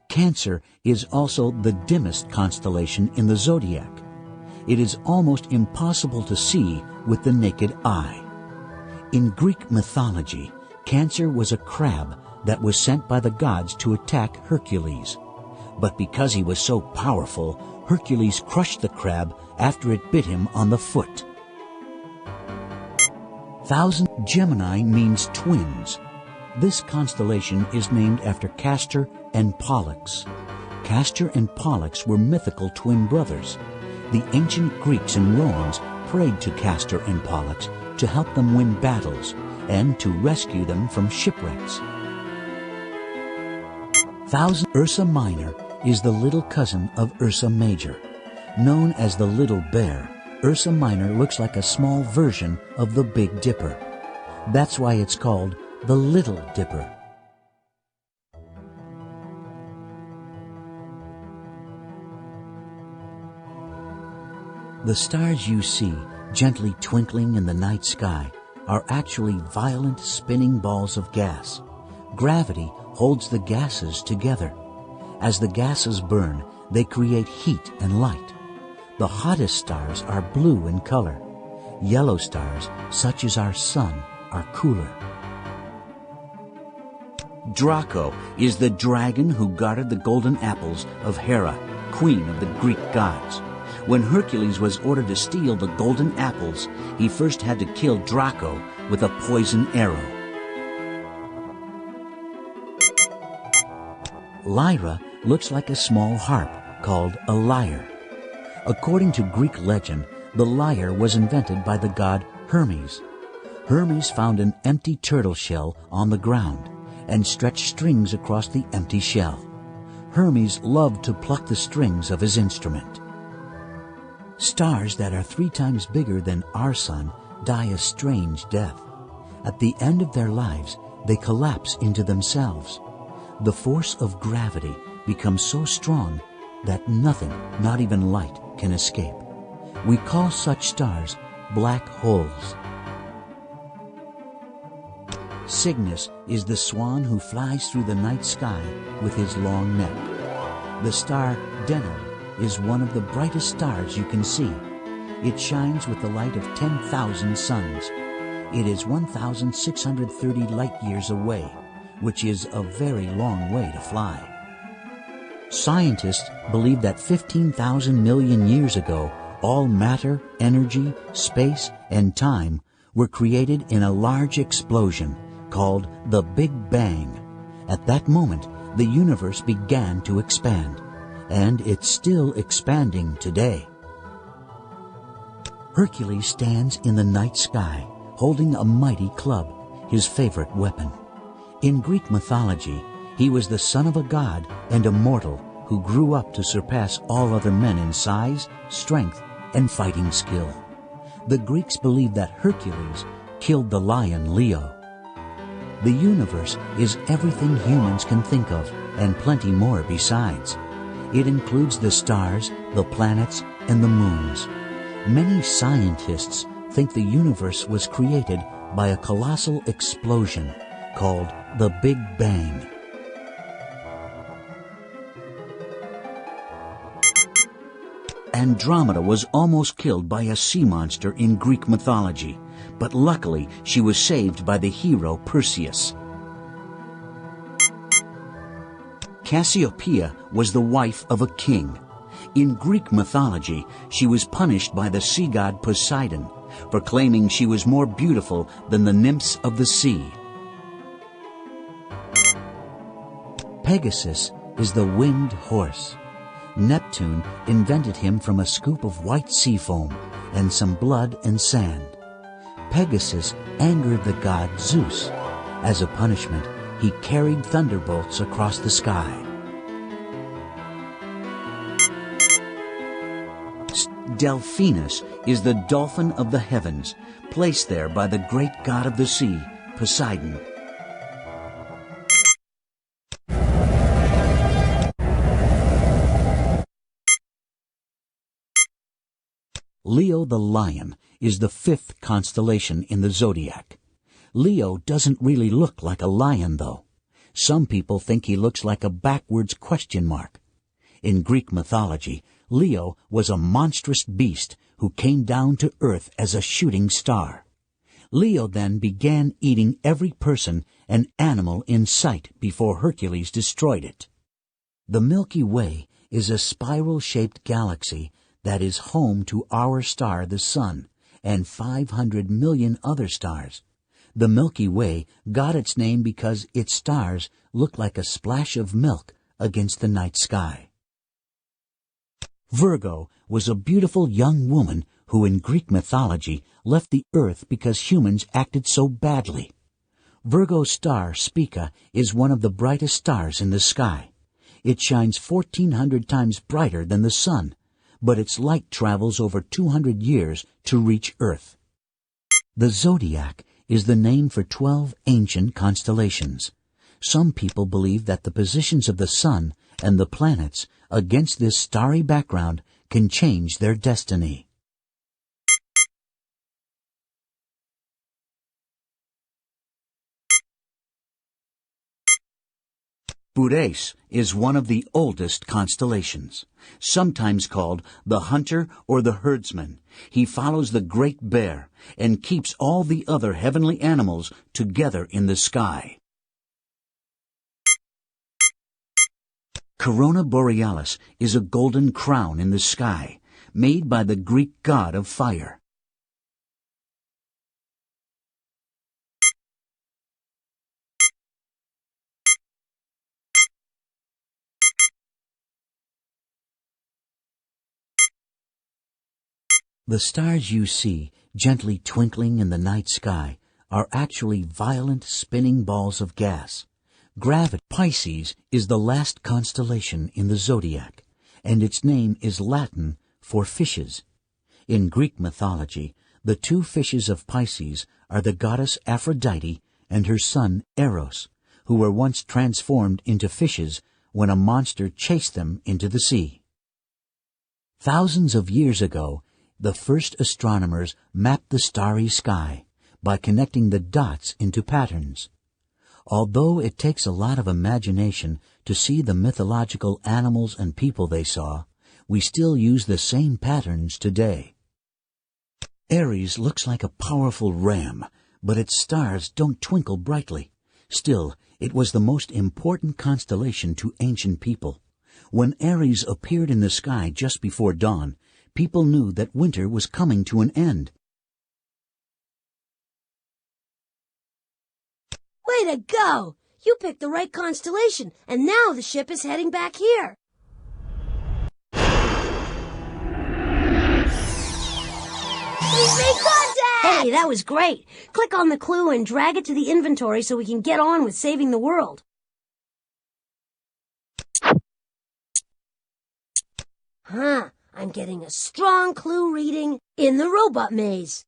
Cancer is also the dimmest constellation in the zodiac. It is almost impossible to see with the naked eye. In Greek mythology, Cancer was a crab that was sent by the gods to attack Hercules. But because he was so powerful, Hercules crushed the crab after it bit him on the foot. Gemini means twins. This constellation is named after Castor and Pollux. Castor and Pollux were mythical twin brothers. The ancient Greeks and Romans prayed to Castor and Pollux to help them win battles and to rescue them from shipwrecks. Ursa Minor is the little cousin of Ursa Major. Known as the Little Bear, Ursa Minor looks like a small version of the Big Dipper. That's why it's called the Little Dipper. The stars you see gently twinkling in the night sky are actually violent spinning balls of gas. Gravity holds the gases together. As the gases burn, they create heat and light. The hottest stars are blue in color. Yellow stars, such as our sun, are cooler. Draco is the dragon who guarded the golden apples of Hera, queen of the Greek gods. When Hercules was ordered to steal the golden apples, he first had to kill Draco with a poison arrow. Lyra looks like a small harp called a lyre. According to Greek legend, the lyre was invented by the god Hermes. Hermes found an empty turtle shell on the ground and stretched strings across the empty shell. Hermes loved to pluck the strings of his instrument. Stars that are 3 times bigger than our sun die a strange death. At the end of their lives, they collapse into themselves. The force of gravity becomes so strong that nothing, not even light, can escape. We call such stars black holes. Cygnus is the swan who flies through the night sky with his long neck. The star Deneb is one of the brightest stars you can see. It shines with the light of 10,000 suns. It is 1,630 light years away, which is a very long way to fly. Scientists believe that 15,000 million years ago, all matter, energy, space, and time were created in a large explosion called the Big Bang. At that moment, the universe began to expand, and it's still expanding today. Hercules stands in the night sky, holding a mighty club, his favorite weapon. In Greek mythology, he was the son of a god and a mortal who grew up to surpass all other men in size, strength, and fighting skill. The Greeks believed that Hercules killed the lion Leo. The universe is everything humans can think of, and plenty more besides. It includes the stars, the planets, and the moons. Many scientists think the universe was created by a colossal explosion called the Big Bang. Andromeda was almost killed by a sea monster in Greek mythology, but luckily she was saved by the hero Perseus. Cassiopeia was the wife of a king. In Greek mythology, she was punished by the sea god Poseidon for claiming she was more beautiful than the nymphs of the sea. Pegasus is the winged horse. Neptune invented him from a scoop of white sea foam and some blood and sand. Pegasus angered the god Zeus. As a punishment, he carried thunderbolts across the sky. Delphinus is the dolphin of the heavens, placed there by the great god of the sea, Poseidon. Leo the lion is the 5th constellation in the zodiac. Leo doesn't really look like a lion, though. Some people think he looks like a backwards question mark. In Greek mythology, Leo was a monstrous beast who came down to earth as a shooting star. Leo then began eating every person and animal in sight before Hercules destroyed it. The Milky Way is a spiral-shaped galaxy that is home to our star, the Sun, and 500 million other stars. The Milky Way got its name because its stars look like a splash of milk against the night sky. Virgo was a beautiful young woman who in Greek mythology left the earth because humans acted so badly. Virgo's star, Spica, is one of the brightest stars in the sky. It shines 1,400 times brighter than the sun, but its light travels over 200 years to reach Earth. The zodiac is the name for 12 ancient constellations. Some people believe that the positions of the sun and the planets against this starry background can change their destiny. Boreas is one of the oldest constellations, sometimes called the hunter or the herdsman. He follows the Great Bear and keeps all the other heavenly animals together in the sky. Corona Borealis is a golden crown in the sky, made by the Greek god of fire. The stars you see, gently twinkling in the night sky, are actually violent spinning balls of gas. Gravity. Pisces is the last constellation in the zodiac, and its name is Latin for fishes. In Greek mythology, the two fishes of Pisces are the goddess Aphrodite and her son Eros, who were once transformed into fishes when a monster chased them into the sea. Thousands of years ago, the first astronomers mapped the starry sky by connecting the dots into patterns. Although it takes a lot of imagination to see the mythological animals and people they saw, we still use the same patterns today. Aries looks like a powerful ram, but its stars don't twinkle brightly. Still, it was the most important constellation to ancient people. When Aries appeared in the sky just before dawn, people knew that winter was coming to an end. Way to go! You picked the right constellation, and now the ship is heading back here. We've made contact! Hey, that was great. Click on the clue and drag it to the inventory so we can get on with saving the world. I'm getting a strong clue reading in the robot maze.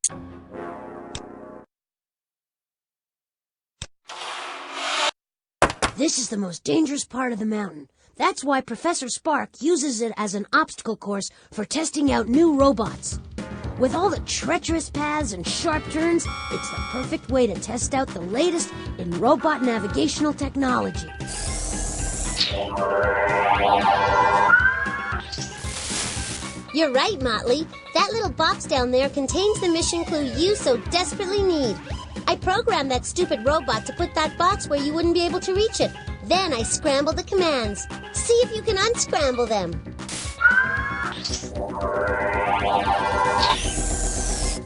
This is the most dangerous part of the mountain. That's why Professor Spark uses it as an obstacle course for testing out new robots. With all the treacherous paths and sharp turns, it's the perfect way to test out the latest in robot navigational technology. You're right, Motley. That little box down there contains the mission clue you so desperately need. I programmed that stupid robot to put that box where you wouldn't be able to reach it. Then I scrambled the commands. See if you can unscramble them.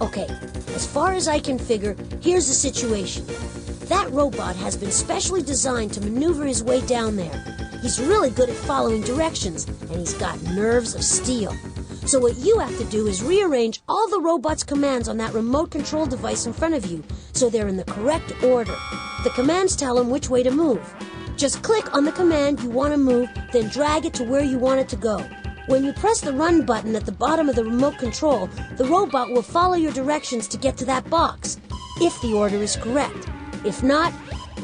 Okay, as far as I can figure, here's the situation. That robot has been specially designed to maneuver his way down there. He's really good at following directions, and he's got nerves of steel. So what you have to do is rearrange all the robot's commands on that remote control device in front of you, so they're in the correct order. The commands tell him which way to move. Just click on the command you want to move, then drag it to where you want it to go. When you press the run button at the bottom of the remote control, the robot will follow your directions to get to that box, if the order is correct. If not,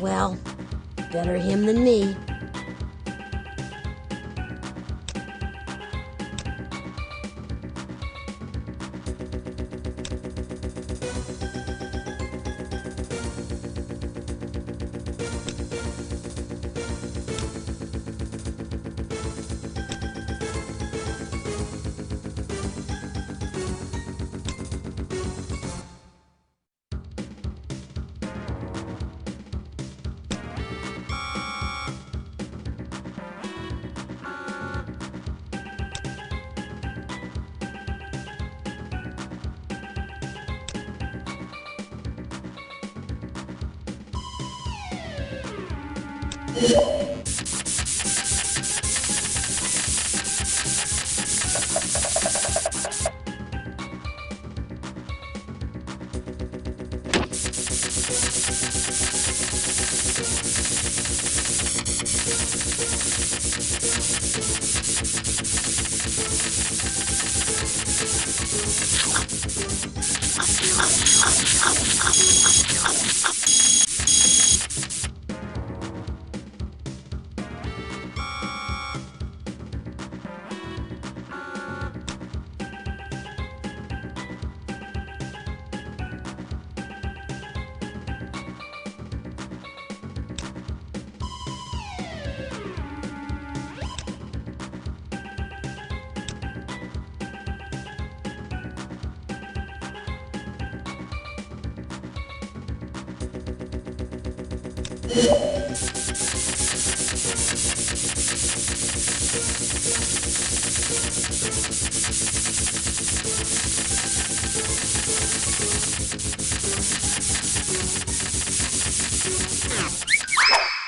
well, better him than me.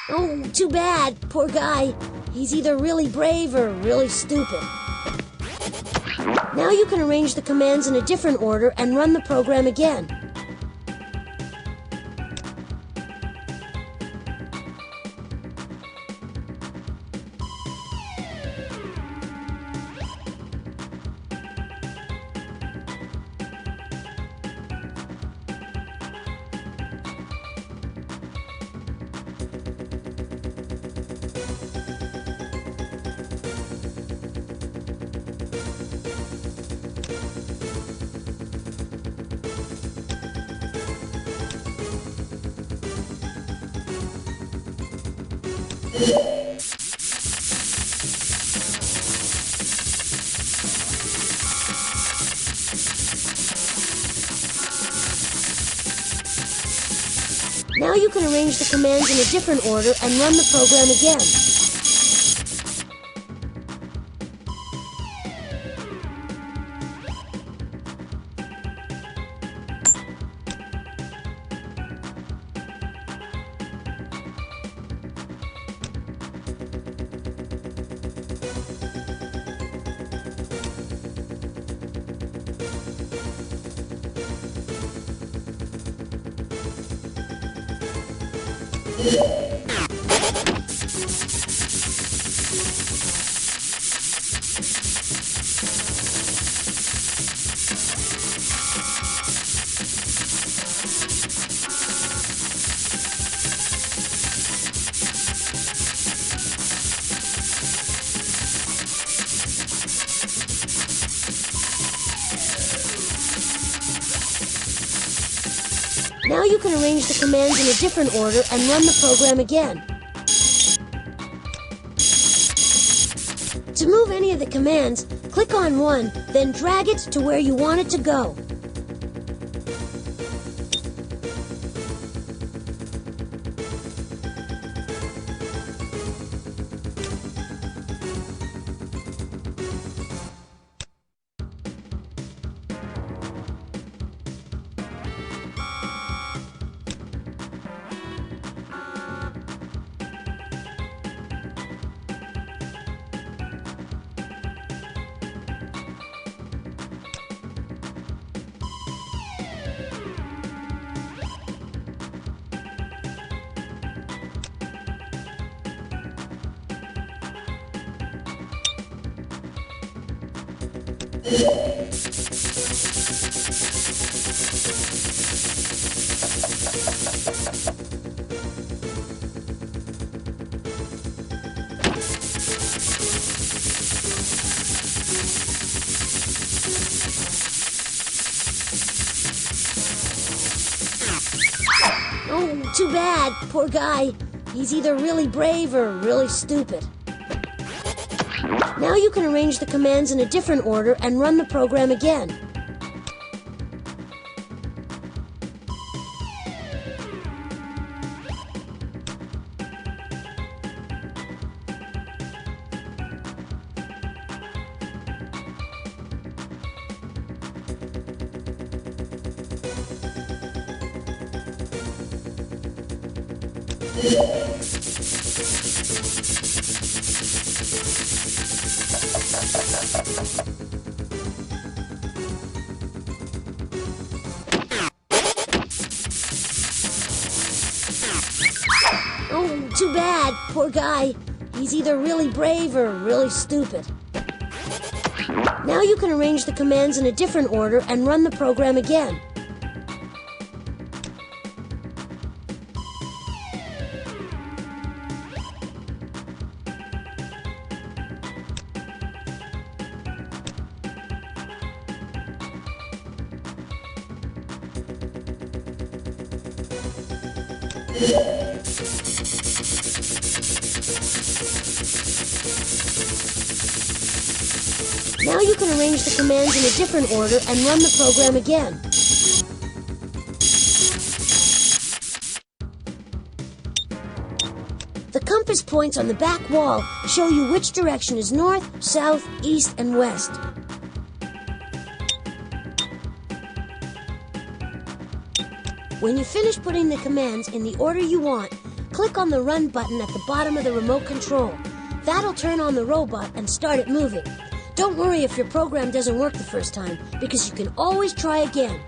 Oh, too bad. Poor guy. He's either really brave or really stupid. Now you can arrange the commands in a different order and run the program again. Now you can arrange the commands in a different order and run the program again. Now you can arrange the commands in a different order and run the program again. To move any of the commands, click on one, then drag it to where you want it to go. Oh, too bad. Poor guy. He's either really brave or really stupid. Now you can arrange the commands in a different order and run the program again. Oh, too bad. Poor guy. He's either really brave or really stupid. Now you can arrange the commands in a different order and run the program again. Now you can arrange the commands in a different order and run the program again. The compass points on the back wall show you which direction is north, south, east, and west. When you finish putting the commands in the order you want, click on the Run button at the bottom of the remote control. That'll turn on the robot and start it moving. Don't worry if your program doesn't work the first time, because you can always try again.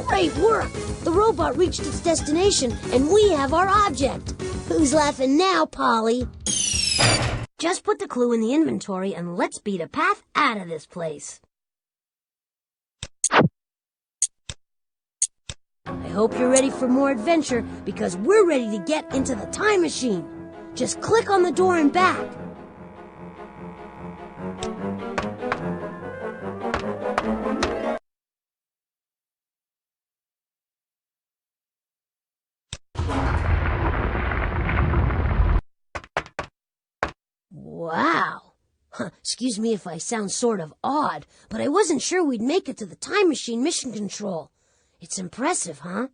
Great work! The robot reached its destination, and we have our object. Who's laughing now, Polly? Just put the clue in the inventory, and let's beat a path out of this place. I hope you're ready for more adventure, because we're ready to get into the time machine. Just click on the door and back. Wow. Excuse me if I sound sort of odd, but I wasn't sure we'd make it to the time machine mission control. It's impressive, huh?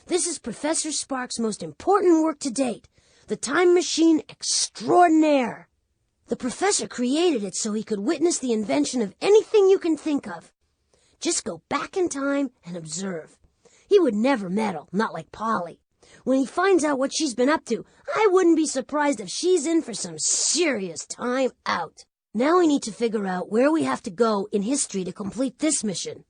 This is Professor Spark's most important work to date, the time machine extraordinaire. The professor created it so he could witness the invention of anything you can think of. Just go back in time and observe. He would never meddle, not like Polly. When he finds out what she's been up to, I wouldn't be surprised if she's in for some serious time out. Now we need to figure out where we have to go in history to complete this mission.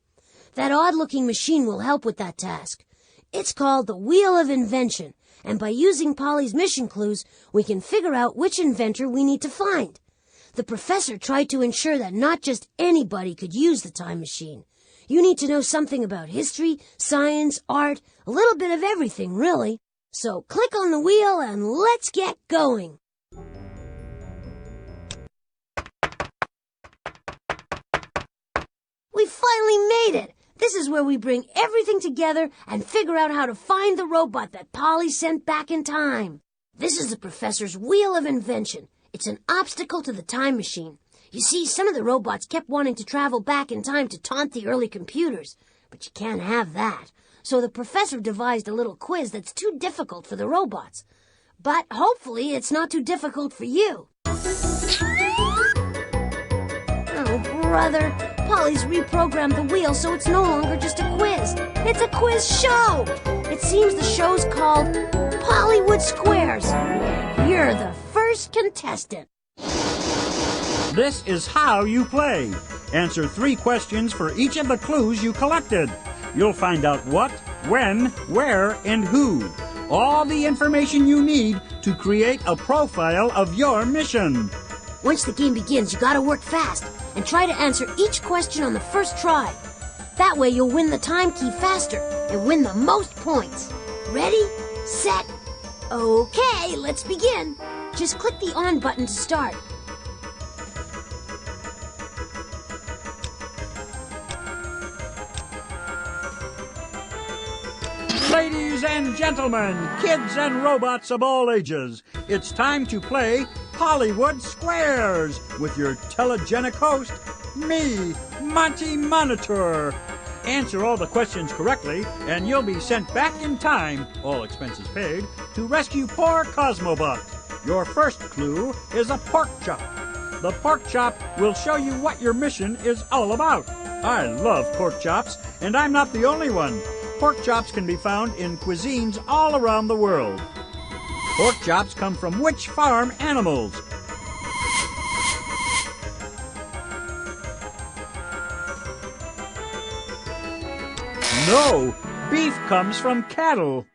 That odd-looking machine will help with that task. It's called the Wheel of Invention, and by using Polly's mission clues, we can figure out which inventor we need to find. The professor tried to ensure that not just anybody could use the time machine. You need to know something about history, science, art, a little bit of everything, really. So click on the wheel and let's get going. We finally made it! This is where we bring everything together and figure out how to find the robot that Polly sent back in time. This is the professor's Wheel of Invention. It's an obstacle to the time machine. You see, some of the robots kept wanting to travel back in time to taunt the early computers, but you can't have that. So the professor devised a little quiz that's too difficult for the robots. But hopefully it's not too difficult for you. Oh, brother. Polly's reprogrammed the wheel so it's no longer just a quiz. It's a quiz show! It seems the show's called Pollywood Squares. You're the first contestant. This is how you play. Answer 3 questions for each of the clues you collected. You'll find out what, when, where, and who. All the information you need to create a profile of your mission. Once the game begins, you gotta work fast and try to answer each question on the first try. That way you'll win the time key faster and win the most points. Ready, set, okay, let's begin. Just click the on button to start. Ladies and gentlemen, kids and robots of all ages, it's time to play Hollywood Squares with your telegenic host, me, Monty Monitor. Answer all the questions correctly, and you'll be sent back in time, all expenses paid, to rescue poor Cosmobot. Your first clue is a pork chop. The pork chop will show you what your mission is all about. I love pork chops, and I'm not the only one. Pork chops can be found in cuisines all around the world. Pork chops come from which farm animals? No, beef comes from cattle.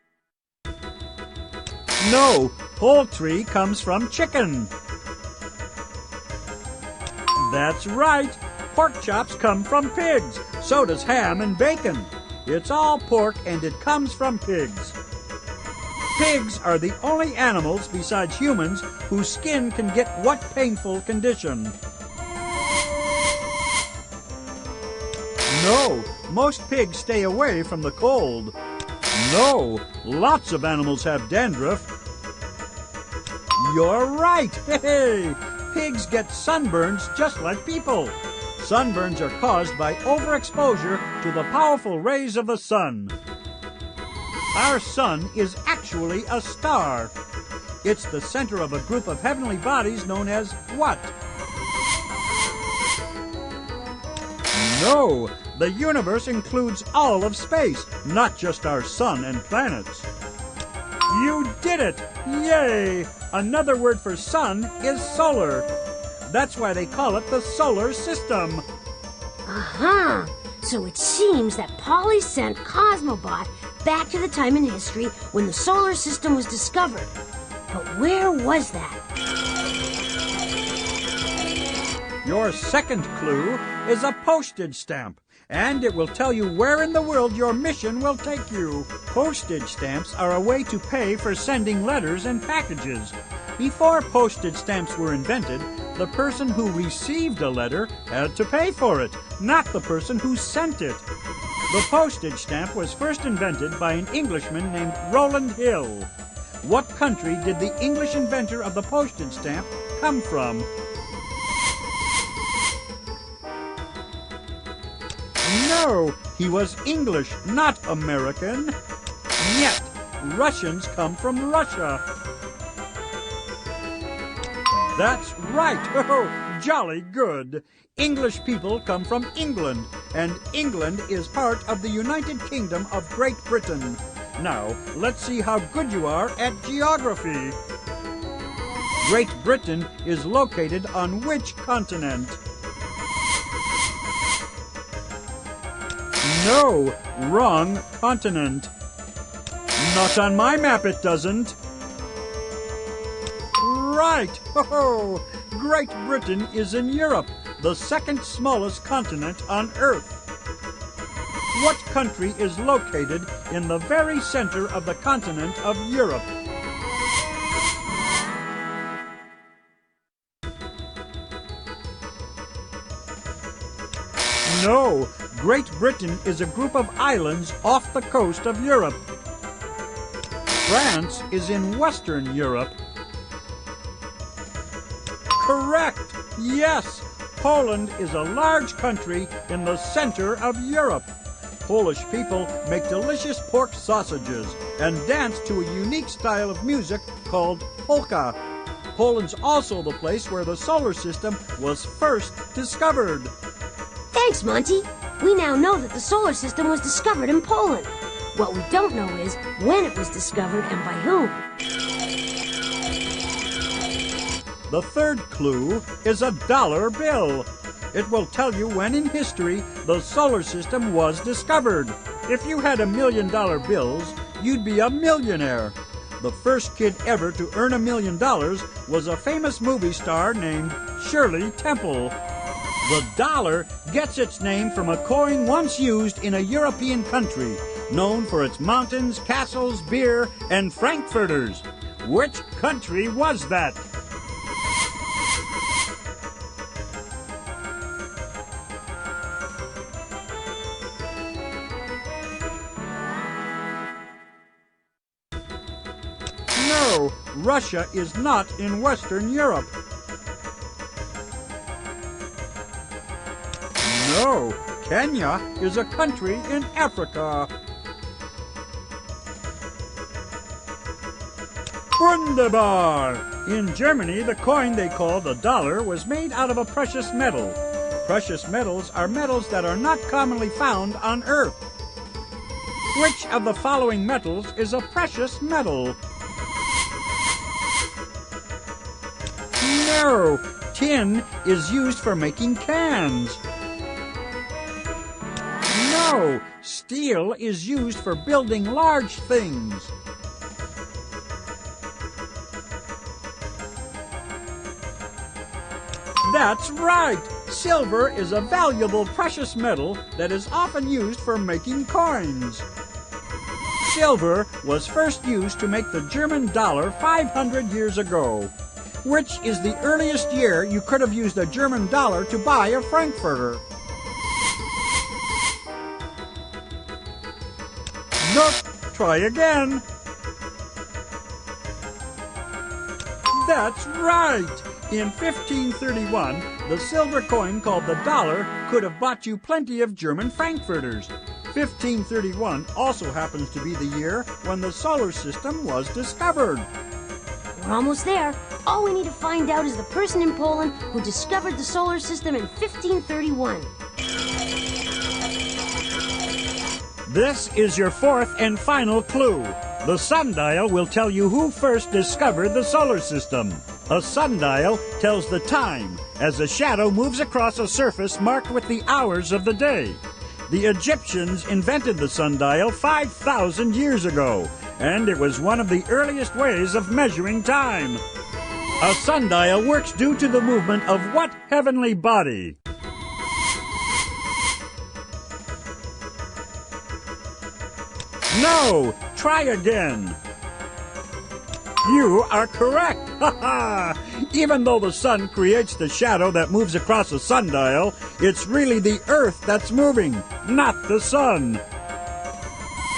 No, poultry comes from chicken. That's right. Pork chops come from pigs. So does ham and bacon. It's all pork and it comes from pigs. Pigs are the only animals besides humans whose skin can get what painful condition? No, most pigs stay away from the cold. No, lots of animals have dandruff. You're right. Hey, pigs get sunburns just like people. Sunburns are caused by overexposure to the powerful rays of the sun. Our sun is actually a star. It's the center of a group of heavenly bodies known as what? No, the universe includes all of space, not just our sun and planets. You did it! Yay! Another word for sun is solar. That's why they call it the solar system. Uh-huh. So it seems that Polly sent Cosmobot back to the time in history when the solar system was discovered. But where was that? Your second clue is a postage stamp, and it will tell you where in the world your mission will take you. Postage stamps are a way to pay for sending letters and packages. Before postage stamps were invented, the person who received a letter had to pay for it, not the person who sent it. The postage stamp was first invented by an Englishman named Rowland Hill. What country did the English inventor of the postage stamp come from? No, he was English, not American. Yet, Russians come from Russia. That's right. Oh, jolly good. English people come from England, and England is part of the United Kingdom of Great Britain. Now, let's see how good you are at geography. Great Britain is located on which continent? No, wrong continent. Not on my map it doesn't. Right! Oh, Great Britain is in Europe, the second smallest continent on Earth. What country is located in the very center of the continent of Europe? No, Great Britain is a group of islands off the coast of Europe. France is in Western Europe. Correct! Yes! Poland is a large country in the center of Europe. Polish people make delicious pork sausages and dance to a unique style of music called polka. Poland's also the place where the solar system was first discovered. Thanks, Monty. We now know that the solar system was discovered in Poland. What we don't know is when it was discovered and by whom. The third clue is a dollar bill. It will tell you when in history the solar system was discovered. If you had $1 million bills, you'd be a millionaire. The first kid ever to earn $1 million was a famous movie star named Shirley Temple. The dollar gets its name from a coin once used in a European country, known for its mountains, castles, beer, and frankfurters. Which country was that? No, No, Russia is not in Western Europe. No, Kenya is a country in Africa. Wunderbar! In Germany, the coin they call the dollar was made out of a precious metal. Precious metals are metals that are not commonly found on Earth. Which of the following metals is a precious metal? No, tin is used for making cans. No, steel is used for building large things. That's right! Silver is a valuable precious metal that is often used for making coins. Silver was first used to make the German dollar 500 years ago. Which is the earliest year you could have used a German dollar to buy a Frankfurter? Nope. Try again. That's right! In 1531, the silver coin called the dollar could have bought you plenty of German Frankfurters. 1531 also happens to be the year when the solar system was discovered. We're almost there. All we need to find out is the person in Poland who discovered the solar system in 1531. This is your fourth and final clue. The sundial will tell you who first discovered the solar system. A sundial tells the time as a shadow moves across a surface marked with the hours of the day. The Egyptians invented the sundial 5,000 years ago, and it was one of the earliest ways of measuring time. A sundial works due to the movement of what heavenly body? No! Try again. You are correct! Ha ha! Even though the sun creates the shadow that moves across a sundial, it's really the Earth that's moving, not the sun.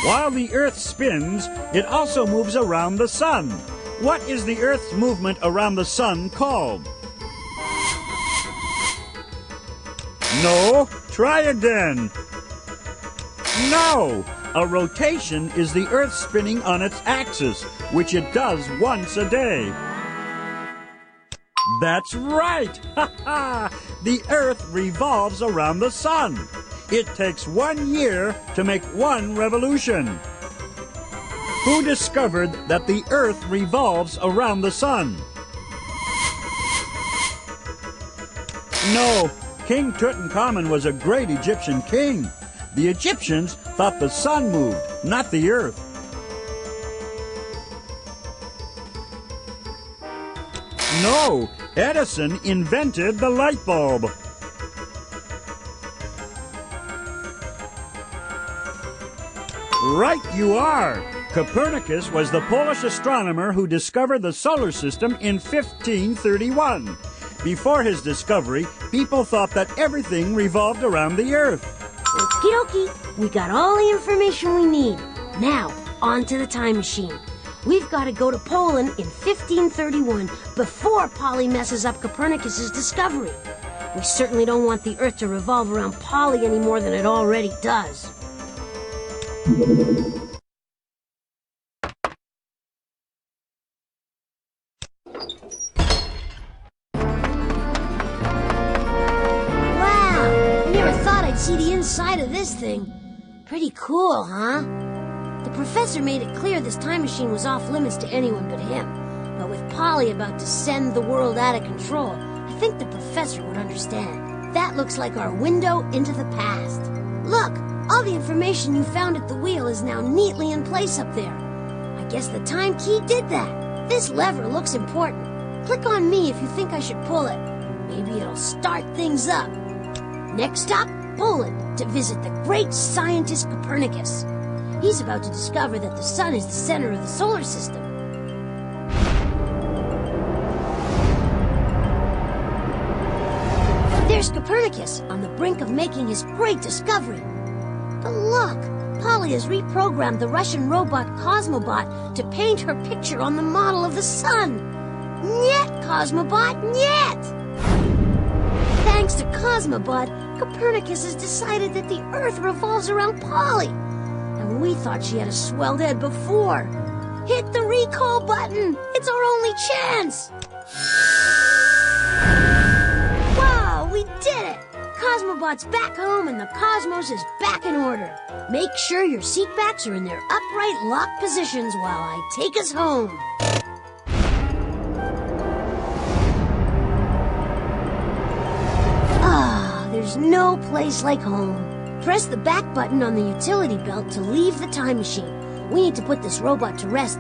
While the Earth spins, it also moves around the sun. What is the Earth's movement around the sun called? No, try again. No! A rotation is the Earth spinning on its axis, which it does once a day. That's right! Ha ha! The Earth revolves around the sun. It takes 1 year to make one revolution. Who discovered that the Earth revolves around the sun? No, King Tutankhamun was a great Egyptian king. The Egyptians thought the sun moved, not the Earth. No, Edison invented the light bulb. Right you are! Copernicus was the Polish astronomer who discovered the solar system in 1531. Before his discovery, people thought that everything revolved around the Earth. Okie dokie, we got all the information we need. Now, on to the time machine. We've got to go to Poland in 1531 before Polly messes up Copernicus's discovery. We certainly don't want the Earth to revolve around Polly any more than it already does. See the inside of this thing. Pretty cool, huh? The professor made it clear this time machine was off limits to anyone but him. But with Polly about to send the world out of control, I think the professor would understand. That looks like our window into the past. Look, all the information you found at the wheel is now neatly in place up there. I guess the time key did that. This lever looks important. Click on me if you think I should pull it. Maybe it'll start things up. Next stop, Poland, to visit the great scientist Copernicus. He's about to discover that the sun is the center of the solar system. There's Copernicus on the brink of making his great discovery. But look, Polly Polly has reprogrammed the Russian robot Cosmobot to paint her picture on the model of the sun. Nyet, Cosmobot, nyet! Thanks to Cosmobot, Copernicus has decided that the Earth revolves around Polly. And we thought she had a swelled head before. Hit the recall button! It's our only chance! Wow, we did it! Cosmobot's back home and the cosmos is back in order. Make sure your seat backs are in their upright locked positions while I take us home. Ah, there's no place like home. Press the back button on the utility belt to leave the time machine. We need to put this robot to rest.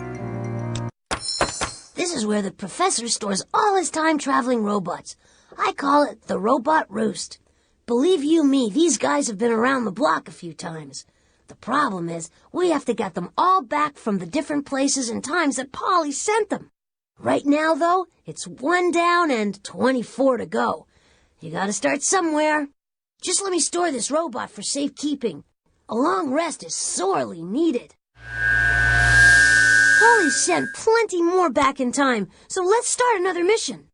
This is where the professor stores all his time-traveling robots. I call it the Robot Roost. Believe you me, these guys have been around the block a few times. The problem is, we have to get them all back from the different places and times that Polly sent them. Right now, though, it's 1 down and 24 to go. You gotta start somewhere. Just let me store this robot for safekeeping. A long rest is sorely needed. Polly's sent plenty more back in time, so let's start another mission.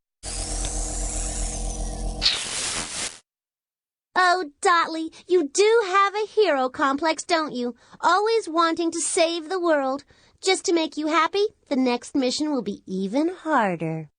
Oh, Botley, you do have a hero complex, don't you? Always wanting to save the world. Just to make you happy, the next mission will be even harder.